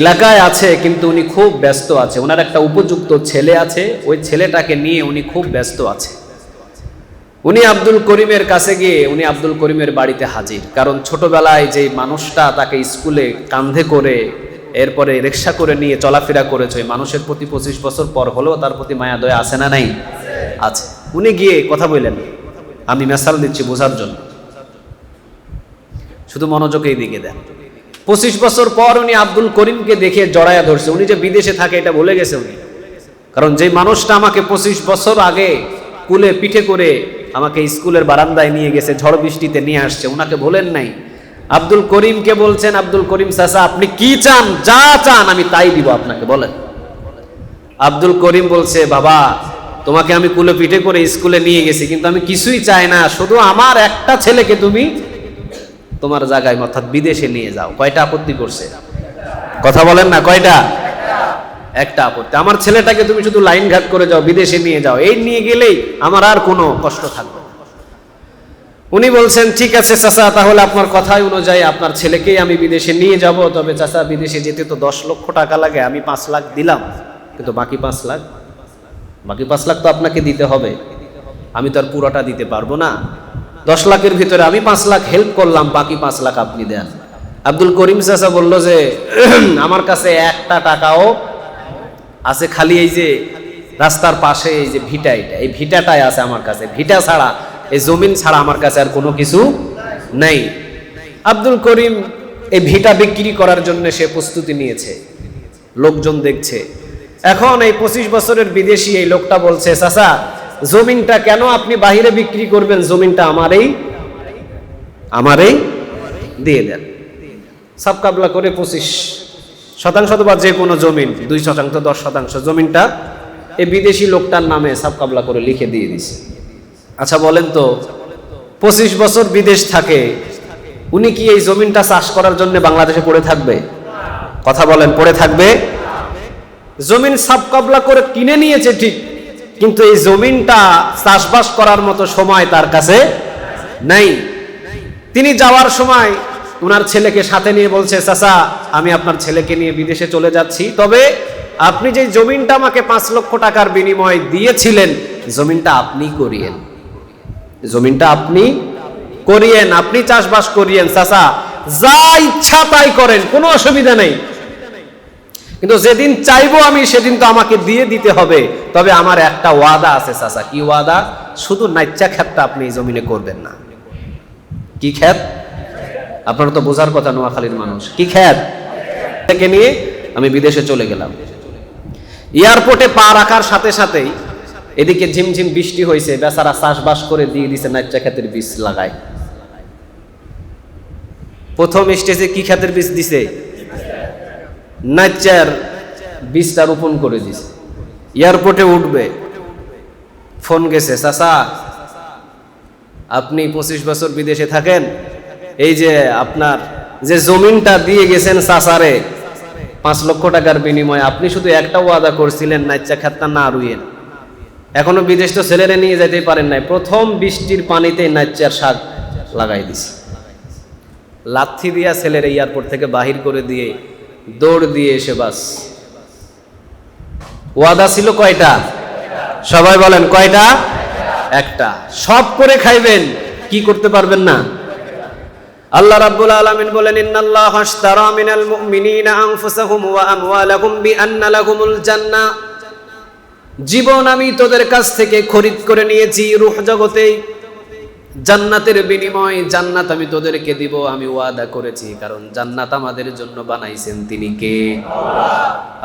এলাকায় আছে, কিন্তু উনি খুব ব্যস্ত আছে, ওনার একটা উপযুক্ত ছেলে আছে, ওই ছেলেটাকে নিয়ে উনি খুব ব্যস্ত আছে। উনি আব্দুল করিমের কাছে গিয়ে উনি আব্দুল করিমের বাড়িতে হাজির, কারণ ছোটবেলায় যে মানুষটা তাকে স্কুলে কাঁধে করে এরপরে রিকশা করে নিয়ে চলাফেরা করেছে, ওই মানুষের প্রতি 25 বছর পর হলেও তার প্রতি মায়া দয়া আছে না নাই? আছে। উনি গিয়ে কথা বললেন, আমি মেসাল দিচ্ছি বোঝার জন্য, শুধু মনোযোগ এই দিকে দেন। 25 বছর পর উনি আব্দুল করিমকে দেখে জড়ায়া ধরছে। উনি যে বিদেশে থাকে এটা ভুলে গেছে উনি, কারণ যে মানুষটা আমাকে 25 বছর আগে কুলে পিঠে করে আমাকে স্কুলের বারান্দায় নিয়ে গেছে, ঝড় বৃষ্টিতে নিয়ে আসছে, ওনাকে ভোলেন নাই। আব্দুল করিমকে বলছেন, আব্দুল করিম চাচা আপনি কি চান? যা চান আমি তাই দিব আপনাকে, বলেন। আব্দুল করিম বলছে, বাবা তোমাকে আমি কুলে পিঠে করে স্কুলে নিয়ে গেছি, কিন্তু আমি কিছুই চাই না, শুধু আমার একটা ছেলেকে তুমি তোমার জায়গায় অর্থাৎ বিদেশে নিয়ে যাও। কয়টা আপত্তি করছে? কথা বলেন না, কয়টা? একটা আপত্তি। আমার ছেলেটাকে তুমি শুধু লাইন ঘাট করে যাও, বিদেশে নিয়ে যাও, এই নিয়ে গেলেই আমার আর কোনো কষ্ট থাকবে না। উনি বলছেন, ঠিক আছে চাচা, তাহলে আপনার কথাই অনুযায়ী আপনার ছেলেকেই আমি বিদেশে নিয়ে যাব। তবে চাচা বিদেশে যেতে তো 10 লক্ষ টাকা লাগে, আমি 5 লাখ দিলাম, কিন্তু বাকি 5 লাখ তো আপনাকে দিতে হবে, আমি তো আর পুরোটা দিতে পারবো না। 10 লাখের ভিতরে আমি 5 লাখ হেল্প করলাম, বাকি 5 লাখ আপনি দেন। আব্দুল করিম চাচা বলল যে আমার কাছে একটা টাকাও আছে খালি এই যে রাস্তার পাশে এই যে ভিটা, এই ভিটাটাই আছে আমার কাছে। ভিটা ছাড়া, এই জমিন ছাড়া আমার কাছে আর কোনো কিছু নেই। আব্দুল করিম এই ভিটা বিক্রি করার জন্য সে প্রস্তুতি নিয়েছে, লোকজন দেখছে। এখন এই 25 বছরের বিদেশি এই লোকটা বলছে, চাচা জমিনটা কেন আপনি বাহিরে বিক্রি করবেন, জমিনটা আমারই দিয়ে দেন। সব কাবলা করে 25% অথবা যে কোনো জমিন 2%, 10% জমিনটা এই বিদেশি লোকটার নামে সব কাবলা করে লিখে দিয়ে দিছে। আচ্ছা বলেন তো, 25 বছর বিদেশ থাকে, উনি কি এই জমিনটা চাষ করার জন্য বাংলাদেশে পড়ে থাকবে? কথা বলেন, পড়ে থাকবে? জমিন সব কাবলা করে কিনে নিয়েছে ঠিক, কিন্তু এই জমিনটা চাষবাস করার মতো সময় তার কাছে নাই। তিনি যাওয়ার সময় উনার ছেলেকে সাথে নিয়ে বলছে, চাচা আমি আপনার ছেলেকে নিয়ে বিদেশে চলে যাচ্ছি, তবে আপনি যে জমিনটা আমাকে 5 লক্ষ টাকার বিনিময়ে দিয়েছিলেন, জমিনটা আপনি করিয়েন, জমিনটা আপনি করিয়েন, আপনি চাষবাস করিয়েন। চাচা যা ইচ্ছা তাই করেন, কোনো অসুবিধা নেই, কিন্তু যেদিন চাইবো আমি সেদিন তো আমাকে দিয়ে দিতে হবে। তবে আমার একটা ওয়াদা আছে চাচা। কি ওয়াদা? শুধু নাইচা ক্ষেতটা আপনি এই জমিনে করবেন না। কি ক্ষেত? আপনারা তো বোঝার কথা, নোয়াখালীর মানুষ। কি ক্ষেত? থেকে নিয়ে আমি বিদেশে চলে গেলাম। এয়ারপোর্টে পা রাখার সাথে সাথেই এদিকে ঝিমঝিম বৃষ্টি হয়েছে, বেচারা চাষবাস করে দিয়ে দিছে, নাইচা ক্ষেতের বীজ লাগায়। প্রথম স্টেজে কি ক্ষেতের বীজ দিছে? নাইচার বীজটা রোপণ করে দিছে। এয়ারপোর্টে উঠবে, ফোন গেছে, চাচা আপনি 25 বছর বিদেশে থাকেন, এই যে আপনার যে জমিনটা দিয়ে গেছেন চাচারে 5 লক্ষ টাকার বিনিময়ে, আপনি শুধু একটা ওয়াদা করছিলেন নাইচা ক্ষেতটা না রুইয়েন। এখনো বিদেশ তো ছেলেরে নিয়ে যেতে পারেন নাই, প্রথম বৃষ্টির পানিতে নাইচার শাক লাগাই দিছে। লাথি দিয়া ছেলের এয়ারপোর্ট থেকে বাহির করে দিয়ে দৌড় দিয়ে এসে বাস। ওয়াদা ছিল কয়টা? সবাই বলেন কয়টা? একটা। সব করে খাইবেন, কি করতে পারবেন না। আল্লাহ রাব্বুল আলামিন বলেন, ইন্নাল্লাহা আশতারা মিনাল মুমিনিনা আনফুসাহুম ওয়া আমওয়ালাহুম বিআন্না লাহুমুল জান্নাহ। জীবন আমি তোদের কাছ থেকে খরিদ করে নিয়েছি রূহ জগতে, জান্নাতের বিনিময়ে জান্নাত আমি তোদেরকে দিব, আমি ওয়াদা করেছি। কারণ জান্নাত আমাদের জন্য বানাইছেন তিনি কে?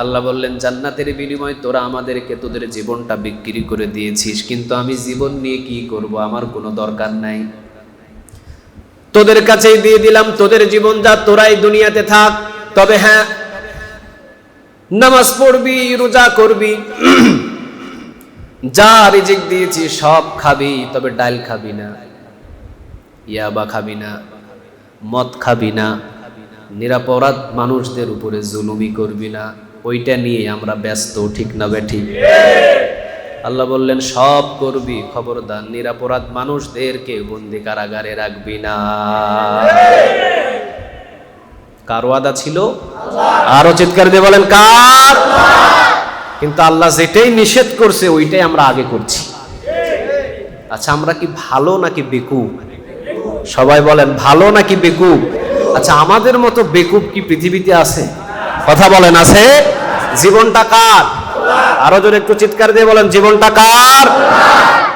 আল্লাহ বললেন, জান্নাতের বিনিময়ে তোরা আমাদেরকে তোদের জীবনটা বিক্রি করে দিয়েছিস, কিন্তু আমি জীবন নিয়ে কি করব, আমার কোনো দরকার নাই, তোদের কাছেই দিয়ে দিলাম। তোদের জীবন যা, তোরাই দুনিয়াতে থাক। তবে হ্যাঁ, নামাজ পড়বি, রোজা করবি, যা রিজিক দিয়েছি সব খাবি, তবে ডাল খাবি না, ইয়াবা খাবি না, মদ খাবি না, নিরপরাধ মানুষদের উপরে জুলুমি করবি না। ওইটা নিয়ে আমরা ব্যস্ত, ঠিক না বেঠিক? আল্লাহ বললেন সব করবি, খবরদার নিরপরাধ মানুষদেরকে বন্দি কারাগারে রাখবি না। কার ওয়াদা ছিল? আরো চিৎকার দিয়ে বলেন কার? কিন্তু আল্লাহ যেটাই নিষেধ করছে ওইটাই আমরা আগে করছি। আচ্ছা আমরা কি ভালো নাকি বেকুব? সবাই বলেন ভালো নাকি বেকুব? আচ্ছা আমাদের মতো বেকুব কি পৃথিবীতে আছে? কথা বলেন আছে? জীবনটা কার? আরো জোরে একটু চিৎকার দিয়ে বলেন জীবনটা কার?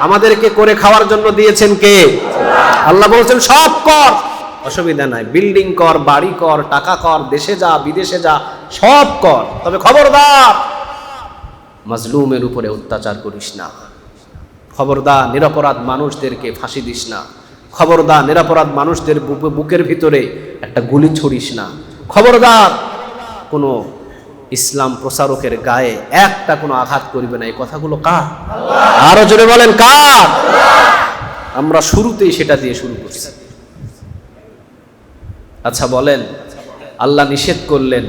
আমাদেরকে করে খাওয়ার জন্য দিয়েছেন কে? আল্লাহ বলছেন সব কর, অসুবিধা নাই, বিল্ডিং কর, বাড়ি কর, টাকা কর, দেশে যা বিদেশে যা, সব কর, তবে খবরদার মাজলুমের উপরে অত্যাচার করিস না, খবরদার নিরপরাধ মানুষদেরকে ফাঁসি দিস না, খবরদার নিরপরাধ মানুষদের বুকের ভিতরে একটা গুলি ছড়িস না, খবরদার কোনো ইসলাম প্রচারকের গায়ে একটা কোনো আঘাত করবে না। এই কথাগুলো কার? আরো জোরে বলেন কার? আমরা শুরুতেই সেটা দিয়ে শুরু করছি। আচ্ছা বলেন, আল্লাহ নিষেধ করলেন,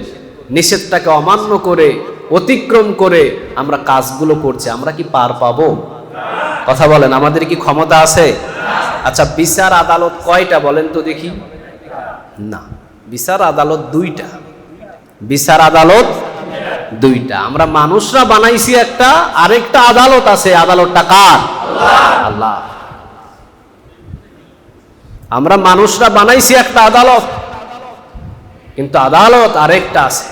নিষেধটাকে অমান্য করে অতিক্রম করে আমরা কাজগুলো করছি, আমরা কি পার পাবো? কথা বলেন, আমাদের কি ক্ষমতা আছে? আচ্ছা বিচার আদালত কয়টা বলেন তো দেখি? না, বিচার আদালত দুইটা। বিচার আদালত দুইটা। আমরা মানুষরা বানাইছি একটা, আরেকটা আদালত আছে। আদালতটা কার? আল্লাহ। আমরা মানুষরা বানাইছি একটা আদালত, কিন্তু আদালত আরেকটা আছে,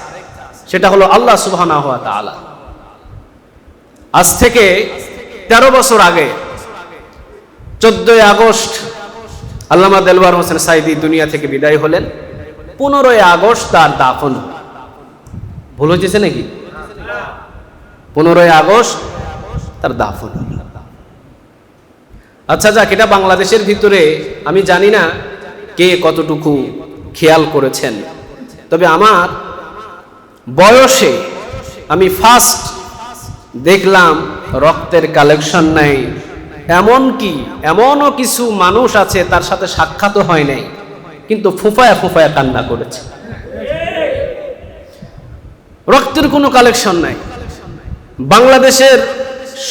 সেটা হলো আল্লাহ সুবহানাহু ওয়া তাআলা। আজ থেকে 13 বছর আগে 14ই আগস্ট আল্লামা দেলওয়ার হোসেন সাইদি দুনিয়া থেকে বিদায় হলেন। 15ই আগস্ট তার দাফন। ভুল হয়েছে নাকি? 15ই আগস্ট তার দাফন। আচ্ছা যাক, এটা বাংলাদেশের ভিতরে আমি জানি না কে কতটুকু খেয়াল করেছেন, তবে আমার বয়সে আমি ফার্স্ট দেখলাম রক্তের কালেকশন নাই। এমনও কিছু মানুষ আছে তার সাথে সাক্ষাৎ হয় নাই, কিন্তু ফুফায়া ফুফায়া কান্না করেছে। রক্তের কোনো কালেকশন নাই। বাংলাদেশের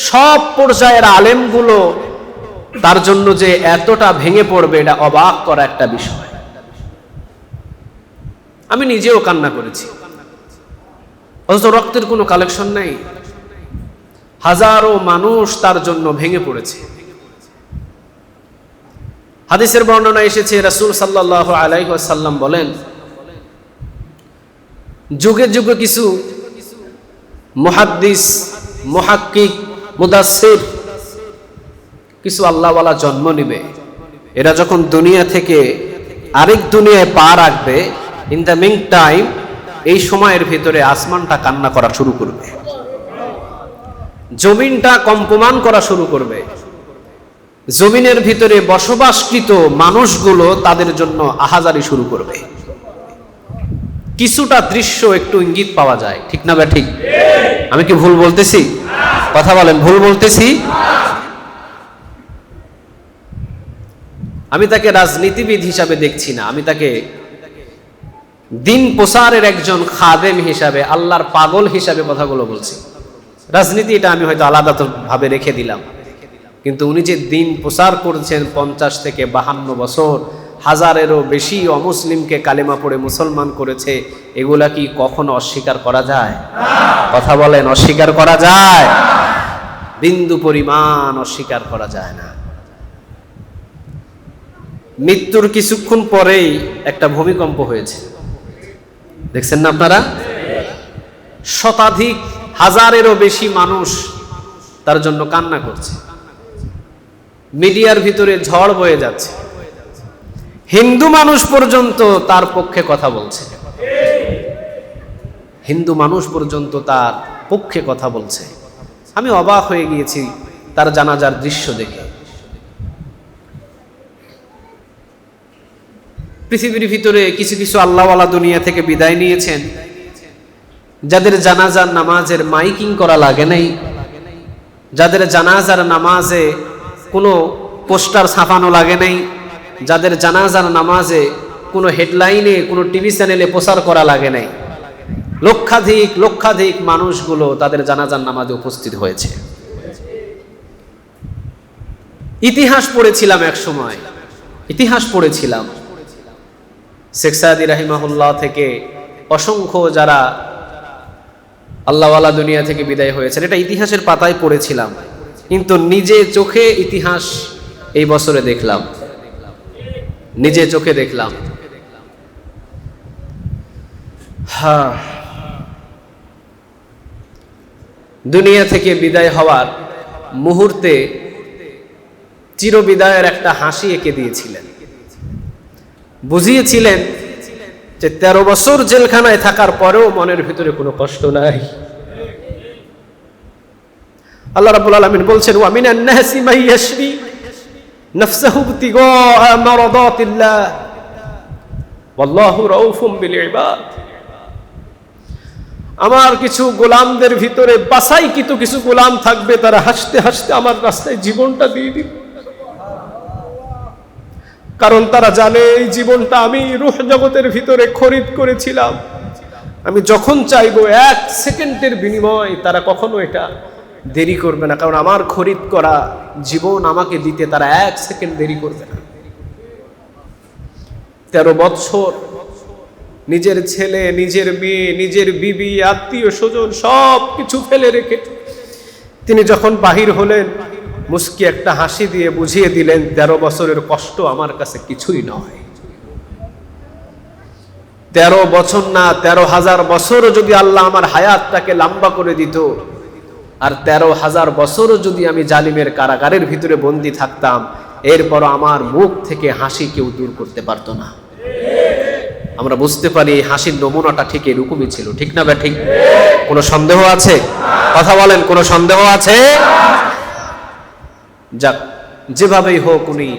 সব পর্যায়ের আলেমগুলো তার জন্য যে এতটা ভেঙে পড়বে, এটা অবাক করা একটা বিষয়। আমি নিজেও কান্না করেছি, অথচ রক্তের কোনো কালেকশন নাই। হাজারো মানুষ তার জন্য ভেঙে পড়েছে। হাদিসের বর্ণনা এসেছে, রাসূল সাল্লাল্লাহু আলাইহি ওয়াসাল্লাম বলেন, যুগে যুগে কিছু মুহাদ্দিস, মুহাক্কিক, মুদাসসির, কিছু আল্লাহওয়ালা জন্ম নিবে। এরা যখন দুনিয়া থেকে আরেক দুনিয়ায় পা রাখবে, ইন দ্য মিন টাইম, এই সময়ের ভিতরে আসমানটা কান্না করা শুরু করবে, জমিনটা কম্পমান করা শুরু করবে। জমিনের ভিতরে বসবাসকৃত মানুষগুলো তাদের জন্য আহাজারি শুরু করবে। কিছুটা দৃশ্য একটু ইঙ্গিত পাওয়া যায়, ঠিক না? ঠিক? আমি কি ভুল বলতেছি? কথা বলেন, ভুল বলতেছি? আমি তাকে রাজনীতিবিদ হিসাবে দেখছি না, আমি তাকে দিন প্রচারের একজন খাদেম হিসাবে, আল্লাহর পাগল হিসাবে কথাগুলো বলছি। রাজনীতি এটা আমি হয়তো আলাদা ভাবে রেখে দিলাম, কিন্তু উনি যে দিন প্রচার করছেন 50 থেকে 52 বছর, হাজারেরও বেশি অমুসলিমকে কালেমা পড়ে মুসলমান করেছে, এগুলা কি কখনো অস্বীকার করা যায়? কথা বলেন, অস্বীকার করা যায়? বিন্দু পরিমাণ অস্বীকার করা যায় না। মৃত্যুর কিছুক্ষণ পরেই একটা ভূমিকম্প হয়েছে, দেখছেন না আপনারা? শতাধিক, হাজারেরও বেশি মানুষ তার জন্য কান্না করছে। মিডিয়ার ভিতরে ঝড় বয়ে যাচ্ছে, হিন্দু মানুষ পর্যন্ত তার পক্ষে কথা বলছে। হিন্দু মানুষ পর্যন্ত তার পক্ষে কথা বলছে। আমি অবাক হয়ে গিয়েছি তার জানাজার দৃশ্য দেখে। পৃথিবীর ভিতরে কিছু কিছু আল্লাহওয়ালা দুনিয়া থেকে বিদায় নিয়েছেন, যাদের জানাজার নামাজের মাইকিং করা লাগে নাই, যাদের জানাজার নামাজে কোনো পোস্টার ছাপানো লাগে নাই, যাদের জানাজার নামাজে কোনো হেডলাইনে, কোনো টিভি চ্যানেলে প্রচার করা লাগে নাই। লক্ষাধিক লক্ষাধিক মানুষগুলো তাদের জানাজার নামাজে উপস্থিত হয়েছে। ইতিহাস পড়েছিলাম এক সময়, ইতিহাস পড়েছিলাম। শেখ সাদি রাহিমাহুল্লাহ থেকে অসংখ্য যারা আল্লাহওয়ালা দুনিয়া থেকে বিদায় হয়েছেন, এটা ইতিহাসের পাতায় পড়েছিলাম, কিন্তু নিজে চোখে ইতিহাস এই বছরে দেখলাম, নিজে চোখে দেখলাম। দুনিয়া থেকে বিদায় হওয়ার মুহূর্তে চিরবিদায়ের একটা হাসি এঁকে দিয়েছিলেন, বুঝিয়েছিলেন যে 13 বছর জেলখানায় থাকার পরেও মনের ভিতরে কোনো কষ্ট নাই। আল্লাহ রাব্বুল আলামিন বলছেন, ওয়া মিনান নাসি মান ইয়াশরি নাফসাহু ইবতিগাআ মারাদাতিল্লাহ ওয়াল্লাহু রাউফুম বিল ইবাদ। আমার কিছু গোলামদের ভিতরে বাছাইকৃত কিছু গোলাম থাকবে, তারা হাসতে হাসতে আমার রাস্তায় জীবনটা দিয়ে দিবে, কারণ তারা জানে এই জীবনটা আমি রূহ জগতের ভিতরে খরিদ করেছিলাম। আমি যখন চাইবো 1 সেকেন্ডের বিনিময়, তারা কখনো এটা দেরি করবে না, কারণ আমার খরিদ করা জীবন আমাকে দিতে তারা 1 সেকেন্ড দেরি করবে না। 13 বছর নিজের ছেলে, নিজের মেয়ে, নিজের বিবি, আত্মীয় স্বজন সব কিছু ফেলে রেখে তিনি যখন বাহির হলেন, মুস্কি একটা হাসি দিয়ে বুঝিয়ে দিলেন 13 বছরের কষ্ট আমার কাছে কিছুই নয়। 13 বছর না, 13,000 বছরও যদি আল্লাহ আমার হায়াতটাকে লম্বা করে দিত, আর 13,000 বছরও যদি আমি জালিমের কারাগারের ভিতরে বন্দী থাকতাম, এরপর আমার মুখ থেকে হাসি কেউ দূর করতে পারতো না। আমরা বুঝতে পারি এই হাসির নমুনাটা ঠিক এরকমই ছিল, ঠিক না বা ঠিক? কোনো সন্দেহ আছে? কথা বলেন, কোনো সন্দেহ আছে? যাক, যেভাবেই হোক উনি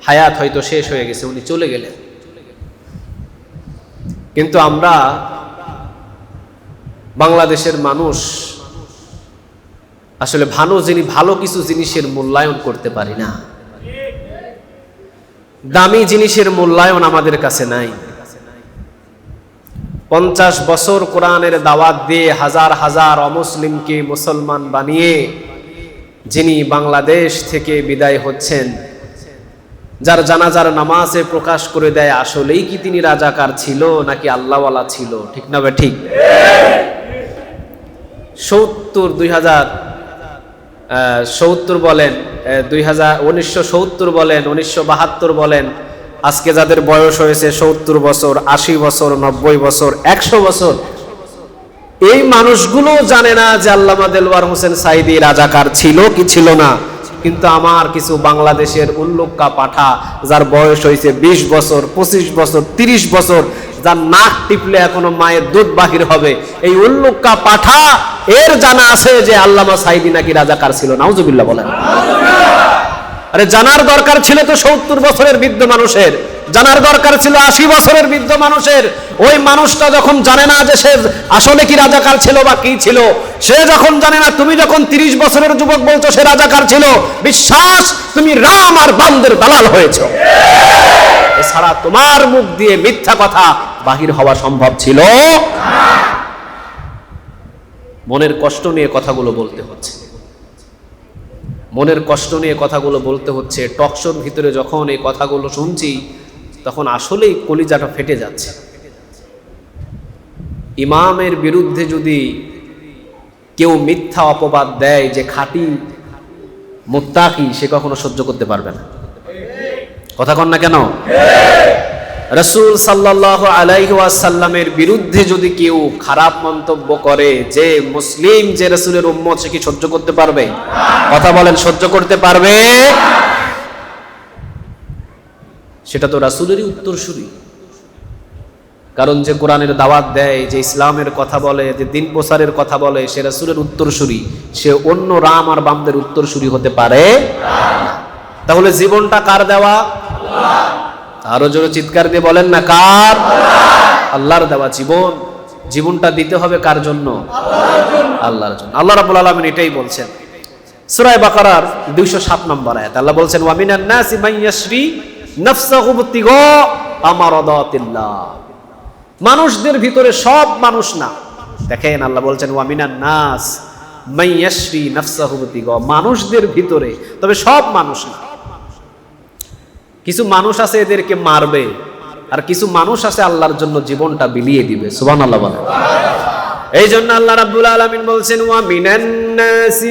হায়াত হয়তো শেষ হয়ে গেছে, উনি চলে গেলেন। কিন্তু আমরা বাংলাদেশের মানুষ আসলে ভালো কিছু জিনিসের মূল্যায়ন করতে পারি না। দামি জিনিসের মূল্যায়ন আমাদের কাছে নাই। 50 বছর কোরআনের দাওয়াত দিয়ে হাজার হাজার অমুসলিমকে মুসলমান বানিয়ে যিনি বাংলাদেশ থেকে বিদায় হচ্ছেন, যার জানাজার নামাজে প্রকাশ করে দেয় আসলেই কি তিনি রাজাকার ছিল নাকি আল্লাহওয়ালা ছিল, ঠিক না ভাই? ঠিক। 2070 বলেন, 1970 বলেন, 1972 বলেন, আজকে যাদের বয়স হয়েছে 70 বছর, 80 বছর, 90 বছর, 100 বছর, এই মানুষগুলো জানে না যে আল্লামা দেলওয়ার হোসেন সাঈদী রাজাকার ছিল কি ছিল না। কিন্তু আমার কিছু বাংলাদেশের উল্লুক্কা পাঠা, যার বয়স হয়েছে 20 বছর, 25 বছর, 30 বছর, যার নাক টিপলে এখনো মায়ের দুধ বাহির হবে, এই উল্লুক্কা পাঠা এর জানা আছে যে আল্লামা সাঈদী নাকি রাজাকার ছিল। নাউজুবিল্লাহ বলেন। আরে জানার দরকার ছিল তো 70 বছরের বৃদ্ধ মানুষের, জানার দরকার ছিল 80 বছরের বৃদ্ধ মানুষের। ওই মানুষটা যখন জানে না যে সে আসলে কি রাজাকার ছিল বা কি ছিল, সে যখন জানে না, তুমি যখন 30 বছরের যুবক বলছো সে রাজাকার ছিল, বিশ্বাস তুমি রাম আর বান্দের দালাল হয়েছো। এছাড়া তোমার মুখ দিয়ে মিথ্যা কথা বাহির হওয়া সম্ভব ছিল না। মনের কষ্ট নিয়ে কথাগুলো বলতে হচ্ছে, মনের কষ্ট নিয়ে কথাগুলো বলতে হচ্ছে। টকশোর ভিতরে যখন এই কথাগুলো শুনছি তখন আসলেই কলিজাটা ফেটে যাচ্ছে। ইমামের বিরুদ্ধে যদি কেউ মিথ্যা অপবাদ দেয় যে খাঁটি মুত্তাকি, সে কখনো সহ্য করতে পারবে না। কথা কন না কেন? রাসূল সাল্লাল্লাহু আলাইহি ওয়াসাল্লামের বিরুদ্ধে যদি কেউ খারাপ মন্তব্য করে যে মুসলিম, যে রাসূলের উম্মত, সে কি সহ্য করতে পারবে? কথা বলেন, সহ্য করতে পারবে? সেটা তো রাসূলেরই উত্তরসূরি। কারণ যে কোরআনের দাওয়াত দেয়, যে ইসলামের কথা বলে, যে দিন প্রচারের কথা বলে, সে রাসূলের উত্তরসূরি। সে অন্য রাম আর বামদের উত্তরসূরি হতে পারে না। তাহলে জীবনটা কার দেওয়া? আরো জোরে চিৎকার দিয়ে বলেন না, কার? আল্লাহর দেওয়া জীবন। জীবনটা দিতে হবে কার জন্য? আল্লাহর জন্য। আল্লাহ রাব্বুল আলামিন এটাই বলছেন সূরা বাকারার 207 নম্বর আয়াত। আল্লাহ বলছেন, ওয়া মিনান নাসি মান ইয়াশরি নাফসাহু ইবতিগা আমারাদাতিল্লাহ। মানুষদের ভিতরে, সব মানুষ না, দেখেন আল্লাহ বলছেন ওয়া মিনান নাস মান ইয়াশরি নাফসাহু ইবতিগা, মানুষদের ভিতরে, তবে সব মানুষ না। কিছু মানুষ আছে এদেরকে মারবে, আর কিছু মানুষ আছে আল্লাহর জন্য জীবনটা বিলিয়ে দিবে। সুবহানাল্লাহ বলেন। এই জন্য আল্লাহ রাব্বুল আলামিন বলছেন, ওয়া মিনান নাসি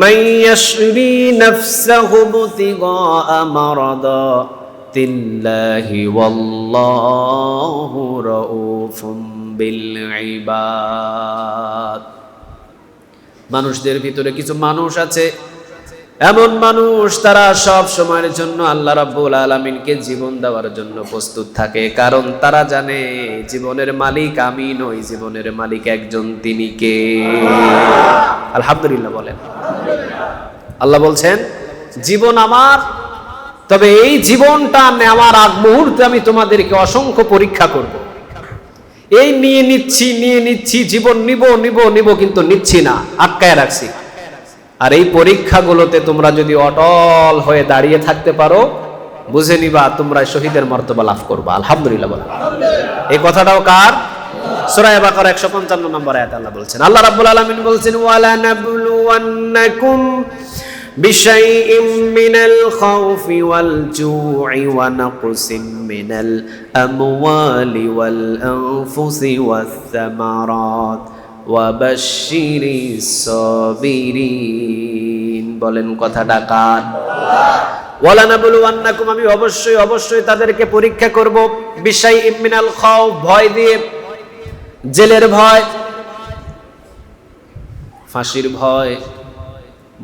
মান ইয়াশরি নাফসাহু ইবতিগা মারাদাতিল্লাহি ওয়াল্লাহু রাউফুম বিল ইবাদ। মানুষদের ভিতরে কিছু মানুষ আছে, এমন মানুষ, তারা সব সময়ের জন্য আল্লাহ রাব্বুল আলামিনকে জীবন দেওয়ার জন্য প্রস্তুত থাকে। কারণ তারা জানে জীবনের মালিক আমি নই, জীবনের মালিক একজন, তিনি কে? আলহামদুলিল্লাহ বলেন। আল্লাহ বলছেন জীবন আমার, তবে এই জীবনটা নেওয়ার আগ মুহূর্তে আমি তোমাদেরকে অসংখ্য পরীক্ষা করব। এই নিয়ে নিচ্ছি, জীবন নিব, কিন্তু নিচ্ছি না, আটকায় রাখছি। আর এই পরীক্ষাগুলোতে তোমরা যদি অটল হয়ে দাঁড়িয়ে থাকতে পারো, বুঝে নিবা তোমরা শহীদের মর্তবা লাভ করবা। আলহামদুলিল্লাহ বলেন। এই কথাটাও কার? সূরা বাকারা 155 নম্বর আয়াতে আল্লাহ বলছেন, আল্লাহ রাব্বুল আলামিন বলছেন, ওয়ালা নাবলুওয়ান্নাকুম বিশাইইম মিনাল খাউফি ওয়াল জু'i ওয়া নাকসিম মিনাল আমওয়ালি ওয়াল আনফুসি ওয়াস সামারাত ওয়াবাশশিরিস সাবিরিন। বলেন কথাটা কার? ওয়ালা নাবলুওয়ান্নাকুম, আমি অবশ্যই তাদেরকে পরীক্ষা করব, বিশাইইম মিনাল খাউফ, ভয় দিয়ে, জেলের ভয়, ফাঁসির ভয়,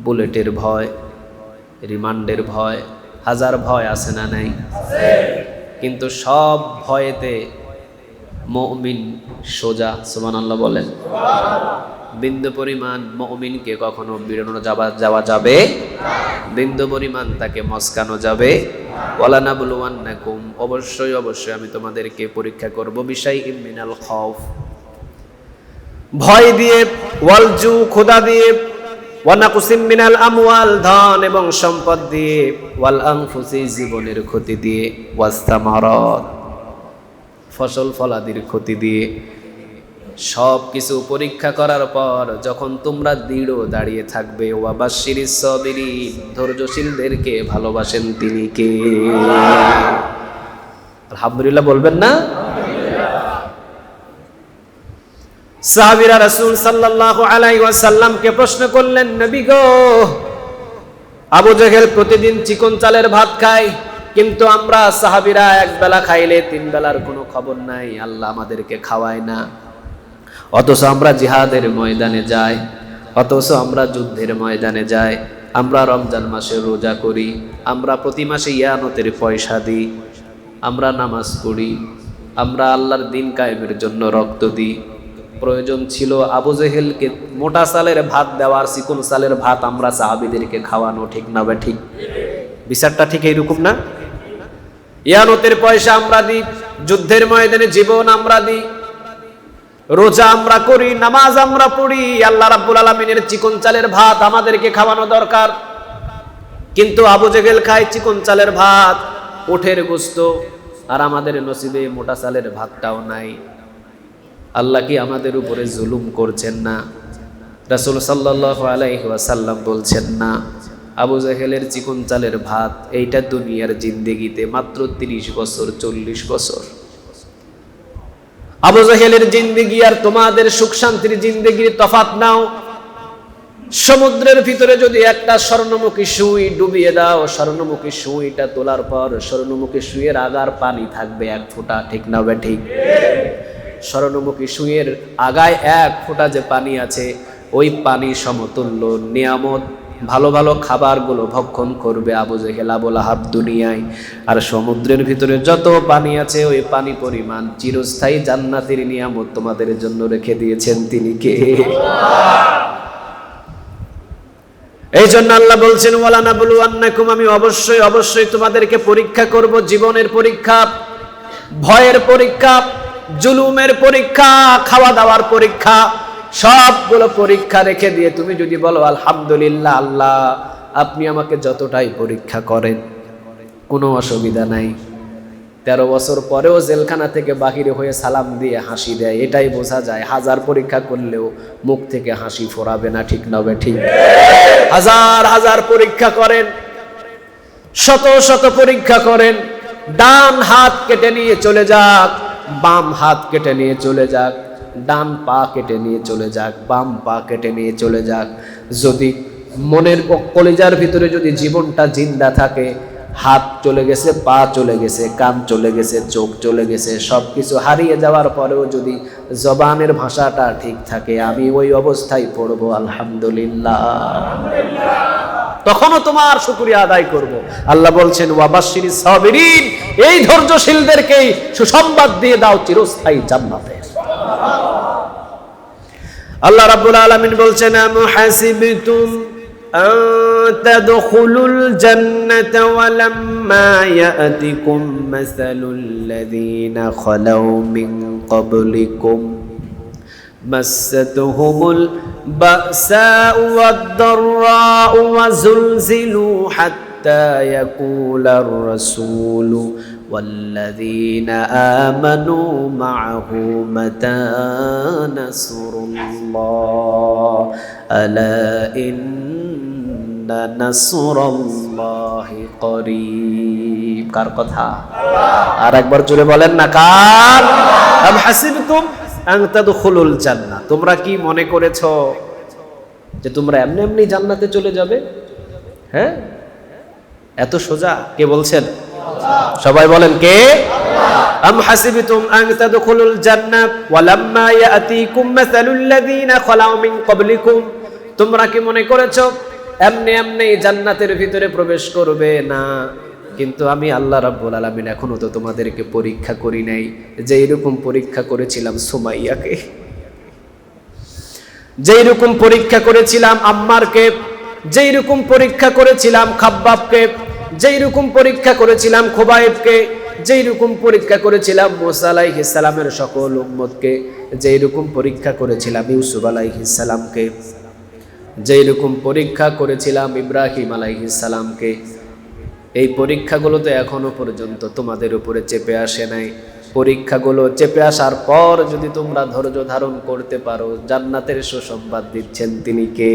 বুলেটের ভয়, রিমান্ডের ভয়, হাজার ভয় আছে না নাই? কিন্তু সব ভয়েতে মুমিন সোজা। সুবহানাল্লাহ বলেন। বিন্দু পরিমাণ মুমিনকে কখনো বিড়ানো যাওয়া যাবে, বিন্দু পরিমাণ তাকে মস্কানো যাবে। ওয়ালা নাবলুওয়ান্নাকুম, অবশ্যই অবশ্যই আমি তোমাদেরকে পরীক্ষা করব, বিশাইইম মিনাল খাউফ, ভয় দিয়ে, ওয়াল জু, ক্ষুধা দিয়ে, ওয়া নাকসিম মিনাল আমওয়াল, ধন এবং সম্পদ দিয়ে, ওয়াল আনফুসি, জীবনের ক্ষতি দিয়ে, ওয়াসতামারাত, ফসল ফলাদির ক্ষতি দিয়ে। সব কিছু পরীক্ষা করার পর যখন তোমরা দৃঢ় দাঁড়িয়ে থাকবে, ওয়াবাশশিরিস সাবিরিন, ধৈর্যশীলদেরকে ভালোবাসেন তিনি কে? আলহামদুলিল্লাহ বলবেন না? সাহাবীরা রাসূল সাল্লাল্লাহু আলাইহি ওয়াসাল্লামকে প্রশ্ন করলেন, নবী গো, আবু জেহেল প্রতিদিন চিকন চালের ভাত খায়, কিন্তু আমরা সাহাবীরা এক বেলা খাইলে তিন বেলার কোনো খবর নাই, আল্লাহ আমাদেরকে খাওয়ায় না। অথচ আমরা জিহাদের ময়দানে যাই, অথচ আমরা যুদ্ধের ময়দানে যাই, আমরা রমজান মাসে রোজা করি, আমরা প্রতি মাসে ইয়ানতের পয়সা দিই, আমরা নামাজ পড়ি, আমরা আল্লাহর দিন কায়েমের জন্য রক্ত দিই। প্রয়োজন ছিল আবু জেহেলকে মোটা চালের ভাত দেওয়ার, চিকন চালের ভাত আমরা সাহাবীদেরকে খাওয়ানো, ঠিক না বা ঠিক? বিচারটা ঠিক এইরকম না? ইয়ানতের পয়সা আমরা দিই, যুদ্ধের ময়দানে জীবন আমরা দিই, রোজা আমরা করি, নামাজ আমরা পড়ি, আল্লাহ রাব্বুল আলামিনের চিকন চালের ভাত আমাদেরকে খাওয়ানো দরকার। কিন্তু আবু জেহেল খায় চিকন চালের ভাত, উটের গোশত, আর আমাদের নসিবে মোটা চালের ভাতটাও নাই। আল্লাহ কি আমাদের উপরে জুলুম করছেন না? রাসূল সাল্লাল্লাহু আলাইহি ওয়াসাল্লাম বলছেন না, আবু জেহেলের চিকন চালের ভাত এইটা দুনিয়ার জিন্দেগিতে মাত্র 30 বছর 40 বছর। আবু জেহেলের জিন্দেগি আর তোমাদের সুখ শান্তির জিন্দেগির তফাৎ নাও। সমুদ্রের ভিতরে যদি একটা স্বর্ণমুখী সুই ডুবিয়ে দাও, স্বর্ণমুখী সুইটা তোলার পর স্বর্ণমুখী সুইয়ের আগার পানি থাকবে 1 ফোঁটা, ঠিক না বে ঠিক? স্বর্ণমুখী সুইয়ের আগায় 1 ফোঁটা যে পানি আছে, ওই পানি সমতুল্য নিয়ামত, ভালো ভালো খাবারগুলো ভক্ষণ করবে আবু জেহেল, আবু লাহাব দুনিয়ায়। আর সমুদ্রের ভিতরে যত পানি আছে, ওই পানি পরিমাণ চিরস্থায়ী জান্নাতের নিয়ামত তোমাদের জন্য রেখে দিয়েছেন তিনি কে? এই জন্য আল্লাহ বলছেন, ওয়ালা নাবলুওয়ান্নাকুম, আমি অবশ্যই অবশ্যই তোমাদেরকে পরীক্ষা করব, জীবনের পরীক্ষা, ভয়ের পরীক্ষা, জুলুমের পরীক্ষা, খাওয়া দাওয়ার পরীক্ষা, সবগুলো পরীক্ষা রেখে দিয়ে তুমি যদি বলো আলহামদুলিল্লাহ, আল্লাহ আপনি আমাকে যতটাই পরীক্ষা করেন কোনো অসুবিধা নাই, 13 বছর পরেও জেলখানা থেকে বাহিরে হয়ে সালাম দিয়ে হাসি দেয়, এটাই বোঝা যায় হাজার পরীক্ষা করলেও মুখ থেকে হাসি ফোরাবে না, ঠিক না বে ঠিক? হাজার হাজার পরীক্ষা করেন, শত শত পরীক্ষা করেন, ডান হাত কেটে নিয়ে চলে যাক, বাম হাত কেটে নিয়ে চলে যাক, ডান পা কেটে নিয়ে চলে যাক, বাম পা কেটে নিয়ে চলে যাক, যদি মনের কলিজার ভিতরে যদি জীবনটা জিন্দা থাকে, হাত চলে গেছে, পা চলে গেছে, কান চলে গেছে, চোখ চলে গেছে, সবকিছু হারিয়ে যাওয়ার পরেও যদি জবানের ভাষাটা ঠিক থাকে, আমি ওই অবস্থায় পড়বো আলহামদুলিল্লাহ, তখনও তোমার শুকরিয়া আদায় করব। আল্লাহ বলছেন, ওয়াবাশশিরিস সাবিরিন, এই ধৈর্যশীলদেরকেই সুসংবাদ দিয়ে দাও চিরস্থায়ী জান্নাতের। আল্লাহ রাব্বুল আলামিন বলছেন, আম হাসিবতুম আন তাদখুলুল জান্নাতা ওয়া লাম্মা ইয়াতিকুম মাসালুল লাযীনা খালাউ মিন ক্বাবলিকুম মাসাতুহুমুল বাসাউ ওয়াদ-দাররাউ ওয়া যুলজিলু হাত্তা ইয়াকুলার রাসূলু والذين آمنوا معه متى نصر الله ألا إن نصر الله قريب। কার কথা? আর একবার জোরে বলেন না, কার? আম হাসিবতুম আন তাদখুলুল জান্নাহ, তোমরা কি মনে করেছো যে তোমরা এমনি এমনি জান্নাতে চলে যাবে? হ্যাঁ, এত সোজা? কে বলছেন? সবাই বলেন কে? আম হাসিবতুম আন তাদখুলুল জান্নাহ ওয়া লাম্মা ইয়াতিকুম মাসালুল লাযীনা খালাউ মিন ক্বাবলিকুম, তোমরা কি মনে করেছো এমনি এমনি জান্নাতের ভিতরে প্রবেশ করবে? না, কিন্তু আমি আল্লাহ রাব্বুল আলামিন এখনো তো তোমাদেরকে পরীক্ষা করি নাই, যে এরকম পরীক্ষা করেছিলাম সুমাইয়াকে, যেই রকম পরীক্ষা করেছিলাম আম্মারকে, যেই রকম পরীক্ষা করেছিলাম খাব্বাবকে, যেই রকম পরীক্ষা করেছিলাম খুবাইবকে, যেই রকম পরীক্ষা করেছিলাম মুসা আলাইহিস সালামের সকল উম্মতকে, যেই রকম পরীক্ষা করেছিলাম ইউসুফ আলাইহিস সালামকে, যেই রকম পরীক্ষা করেছিলাম ইব্রাহিম আলাইহিস সালামকে, এই পরীক্ষাগুলো তো এখনো পর্যন্ত তোমাদের উপরে চেপে আসে নাই। পরীক্ষাগুলো চেপে আসার পর যদি তোমরা ধৈর্য ধারণ করতে পারো, জান্নাতের সুসংবাদ দিচ্ছেন তিনি কে?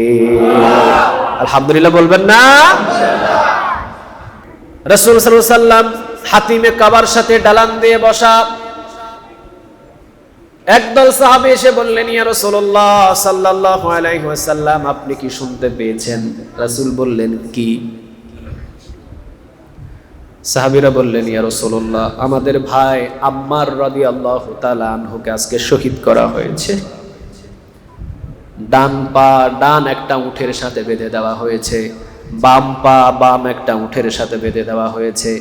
আলহামদুলিল্লাহ বলবেন না? রাসূল সাল্লাল্লাহু আলাইহি ওয়াসাল্লাম হাতিমে কাবার সাথে ডালান দিয়ে বসা। একদল সাহাবী এসে বললেন, ইয়া রাসূলুল্লাহ সাল্লাল্লাহু আলাইহি ওয়াসাল্লাম, আপনি কি শুনতে পেয়েছেন? রাসূল বললেন, কি? সাহাবীরা বললেন, ইয়া রাসূলুল্লাহ, আমাদের ভাই আম্মার রাদিয়াল্লাহু তাআলা আনহুকে আজকে শহীদ করা হয়েছে। ডান পা ডান একটা উটের সাথে বেঁধে দেওয়া হয়েছে, বাম পা বাম একটা উটের সাথে বেঁধে দেওয়া হয়েছে।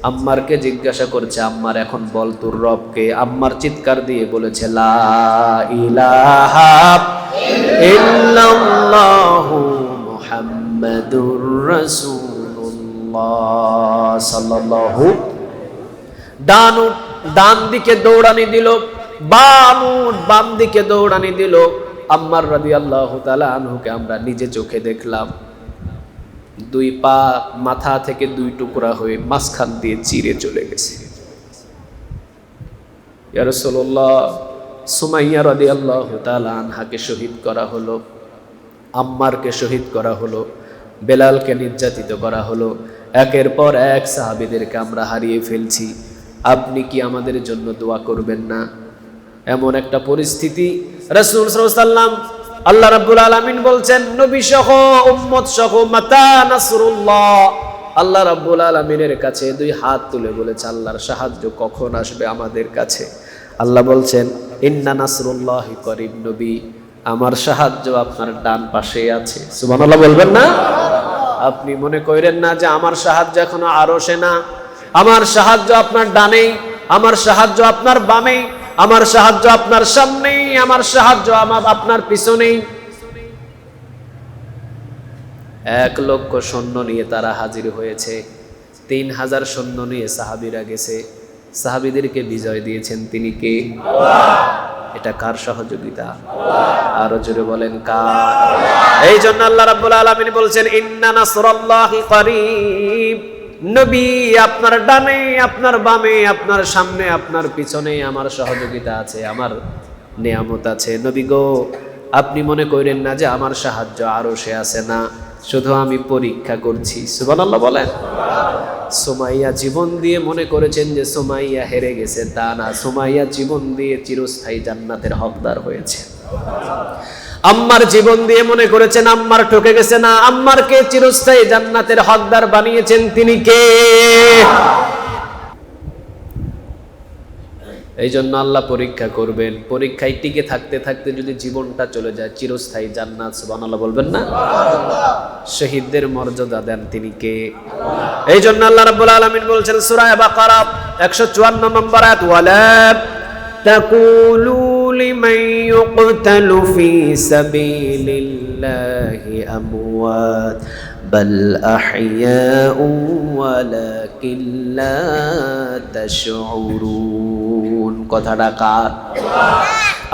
আম্মারকে জিজ্ঞাসা করছে, আম্মার এখন বল তোর রবকে। আম্মার চিৎকার দিয়ে বলেছে, লা ইলাহা ইল্লাল্লাহু মুহাম্মাদুর রাসূলুল্লাহ সাল্লাল্লাহু। ডান দিকে দৌড়ানি দিল, বাম দিকে দৌড়ানি দিল। আম্মার রাদিয়াল্লাহু তাআলা আনহুকে আমরা নিজে চোখে দেখলাম, দুই পা মাথা থেকে দুই টুকরা হয়ে মাঝখান দিয়ে চিরে চলে গেছে। ইয়া রাসূলুল্লাহ, সুমাইয়া রাদিয়াল্লাহু তাআলা আনহাকে শহীদ করা হলো, আম্মারকে শহীদ করা হলো, বেলালকে নির্যাতিত করা হলো, একের পর এক সাহাবীদেরকে আমরা হারিয়ে ফেলছি। আপনি কি আমাদের জন্য দোয়া করবেন না? এমন একটা পরিস্থিতি রাসূল সাল্লাল্লাহু আলাইহি ওয়াসাল্লাম, আল্লাহ রাব্বুল আলামিন বলছেন, নবী সহ উম্মত সহ মাতা নাসরুল্লাহ, আল্লাহ রাব্বুল আলামিনের কাছে দুই হাত তুলে বলেছে, আল্লাহর সাহায্য কখন আসবে আমাদের কাছে? আল্লাহ বলছেন, ইন্না নাসরুল্লাহি করিব। নবী, আমার সাহায্য আপনার ডান পাশে আছে। সুবহানাল্লাহ বলবেন না? আপনি মনে করেন না যে আমার সাহায্য এখনো আরশে না? আমার সাহায্য আপনার ডানেই, আমার সাহায্য আপনার বামেই, আমার সাহায্য আপনার সামনেই, আমার সাহায্য আপনার পিছনেই। 1,00,000 সৈন্য নিয়ে তারা হাজির হয়েছে, 3,000 সৈন্য নিয়ে সাহাবীরা গেছে, সাহাবীদেরকে বিজয় দিয়েছেন তিনি কে? এটা কার সহযোগিতা? আরো জোরে বলেন, কার? এই জন্য আল্লাহ রাব্বুল আলামিন বলছেন, ইন্না নাসরাল্লাহি করিব। নবী, আপনার ডানে, আপনার বামে, আপনার সামনে, আপনার পিছনে আমার সহযোগিতা আছে, আমার নিয়ামত আছে। নবী গো, আপনি মনে করেন না যে আমার সাহায্য আরশে আছে? না, শুধু আমি পরীক্ষা করছি। সুবহানাল্লাহ বলেন। সুমাইয়া জীবন দিয়ে মনে করেছেন যে সুমাইয়া হেরে গেছে, তা না। সুমাইয়া জীবন দিয়ে চিরস্থায়ী জান্নাতের হকদার হয়েছে। আম্মার জীবন দিয়ে মনে করেছেন আম্মার ঠকে গেছে, না, আম্মারকে চিরস্থায়ী জান্নাতের হকদার বানিয়েছেন তিনি কে? এই জন্য আল্লাহ পরীক্ষা করবেন, পরীক্ষায় টিকে থাকতে থাকতে যদি জীবনটা চলে যায়, চিরস্থায়ী জান্নাত। সুবহানাল্লাহ বলবেন না? শহীদদের মর্যাদা দেন তিনি কে? এই জন্য আল্লাহ রাব্বুল আলামিন বলছেন সূরা বাকারা 154 নম্বর আয়াত, ওয়ালা তাকুলু লিমান ইউকতালু ফি সাবিলিল্লাহি আমওয়াত বাল আহইয়াউ ওয়ালাকিন লা তাশউরুন। কথাটা কার?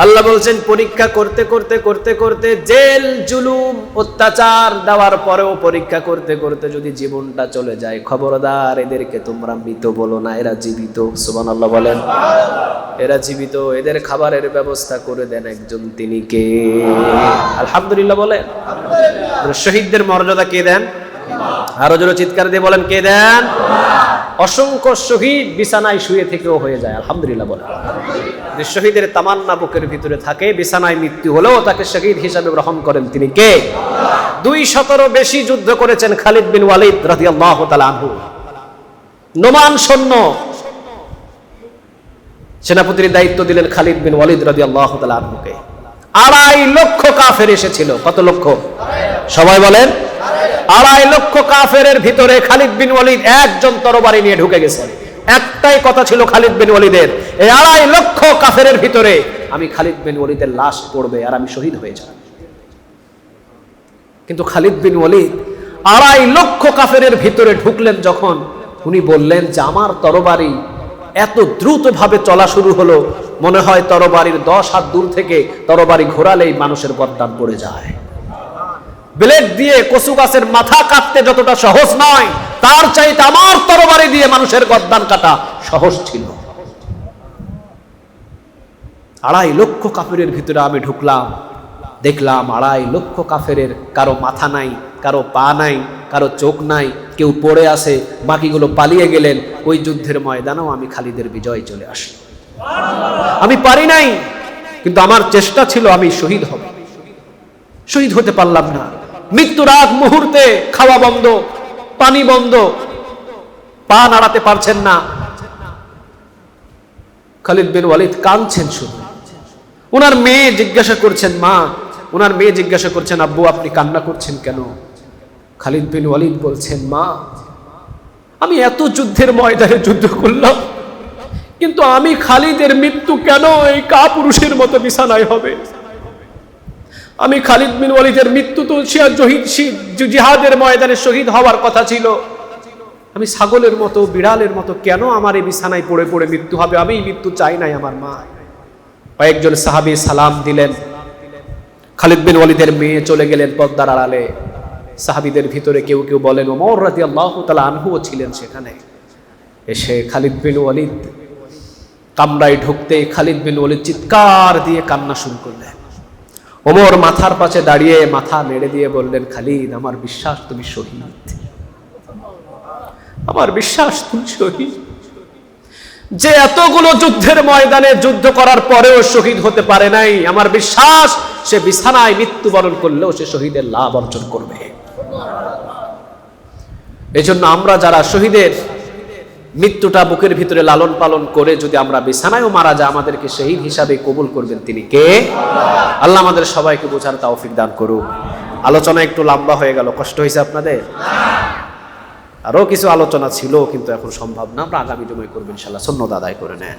আল্লাহ বলছেন, পরীক্ষা করতে করতে করতে করতে, জেল জুলুম অত্যাচার দেওয়ার পরেও পরীক্ষা করতে করতে যদি জীবনটা চলে যায়, খবরদার, এদেরকে তোমরা মৃত বলো না, এরা জীবিত। সুবহানাল্লাহ বলেন। এরা জীবিত, এদের খাবারের ব্যবস্থা করে দেন একজন, তিনি কে? আলহামদুলিল্লাহ বলেন। শহীদদের মর্যাদা কে দেন? আরো জোরে চিৎকার দিয়ে বলেন, কে দেন? অসংখ্য শহীদ বিছানায় শুয়ে থেকেও হয়ে যায়, আলহামদুলিল্লাহ বলেন। যে শহীদের তামান্না বুকের ভিতরে থাকে, বিছানায় মৃত্যু হলেও তাকে শহীদ হিসাবে গ্রহণ করেন, তিনি কে? 200 বেশি যুদ্ধ করেছেন খালিদ বিন ওয়ালিদ রাদিয়াল্লাহু তাআলা আনহু। নোমান সৈন্য সেনাপতির দায়িত্ব দিলেন খালিদ বিন ওয়ালিদ রাদিয়াল্লাহু তাআলা আনহুকে। 2.5 লক্ষ কাফের এসেছিল। কত লক্ষ? সবাই বলেন 2.5 লক্ষ কাফেরের ভিতরে খালিদ বিন ওয়ালিদ একজন তরবারি নিয়ে ঢুকে গেছেন। একটাই কথা ছিল খালিদ বিন ওয়ালিদের, এই 2.5 লক্ষ কাফেরের ভিতরে আমি খালিদ বিন ওয়ালিদের লাশ পড়বে আর আমি শহীদ হয়ে যাব। কিন্তু খালিদ বিন ওয়ালিদ 2.5 লক্ষ কাফেরের ভিতরে ঢুকলেন যখন, উনি বললেন যে আমার তরবারি এত দ্রুত ভাবে চলা শুরু হলো, মনে হয় তরবারির 10 হাত দূর থেকে তরবারি ঘোরালেই মানুষের গর্দান পড়ে যায়। ব্লেড দিয়ে কচু গাছের মাথা কাটতে যতটা সহজ নয়, তার চাইতে আমার তরবারি দিয়ে মানুষের গর্দান কাটা সহজ ছিল। 2.5 লক্ষ কাফেরের ভিতরে আমি ঢুকলাম, দেখলাম 2.5 লক্ষ কাফেরের কারো মাথা নাই, কারো পা নাই, কারো চোখ নাই, কেউ পড়ে আছে, বাকিগুলো পালিয়ে গেলেন। ওই যুদ্ধের ময়দানেও আমি খালিদের বিজয় চলে আসলো। আমি পারি নাই, কিন্তু আমার চেষ্টা ছিল আমি শহীদ হব। শহীদ হতে পারলাম না। মৃত্যুর আগ মুহূর্তে খাওয়া বন্ধ, পানি বন্ধ, পা নাড়াতে পারছেন না। খালিদ বিন ওয়ালিদ কাঁদছেন শুধু। ওনার মেয়ে জিজ্ঞাসা করছেন, মা, ওনার মেয়ে জিজ্ঞাসা করছেন, আব্বু আপনি কান্না করছেন কেন? খালিদ বিন ওয়ালিদ বলছেন, মা, আমি এত যুদ্ধের ময়দানে যুদ্ধ করলাম, কিন্তু আমি খালিদের মৃত্যু কেন এই কাপুরুষের মতো বিছানায় হবে? আমি খালিদ বিন ওয়ালিদের মৃত্যু তো জিহাদের ময়দানে শহীদ হওয়ার কথা ছিল, আমি ছাগলের মতো বিড়ালের মতো কেন আমার এই বিছানায় পড়ে পড়ে মৃত্যু হবে? আমি মৃত্যু চাই নাই আমার মা। কয়েকজন সাহাবী সালাম দিলেন। খালিদ বিন ওয়ালিদের মেয়ে চলে গেলেন পর্দার আড়ালে। সাহাবীদের ভিতরে কেউ কেউ বলেন ওমর রাদিয়াল্লাহু তাআলা আনহুও ছিলেন সেখানে। এসে খালিদ বিন ওয়ালিদ কামরায় ঢুকতে খালিদ বিন ওয়ালিদ চিৎকার দিয়ে কান্না শুরু করলেন। ওমর মাথার পাশে দাঁড়িয়ে মাথা নেড়ে দিয়ে বললেন, খালিদ, আমার বিশ্বাস তুমি শহীদ, আমার বিশ্বাস তুমি শহীদ। যে এতগুলো যুদ্ধের ময়দানে যুদ্ধ করার পরেও শহীদ হতে পারে নাই, আমার বিশ্বাস সে বিছানায় মৃত্যুবরণ করলেও সে শহীদের লাভ অর্জন করবে। এজন্য আমরা যারা শহীদের মৃত্যুটা বুকের ভিতরে লালন পালন করে যদি আমরা বিছানায়ও মারা যায়, আমাদেরকে শহীদ হিসাবে কবুল করবেন তিনি কে? আল্লাহ আমাদের সবাইকে বোঝার তৌফিক দান করুক। আলোচনা একটু লম্বা হয়ে গেল, কষ্ট হয়েছে আপনাদের? আরো কিছু আলোচনা ছিল, কিন্তু এখন সম্ভব না। আমরা আগামী জুমায় করবেন ইনশাআল্লাহ। সুন্নাত আদায় করে নেন।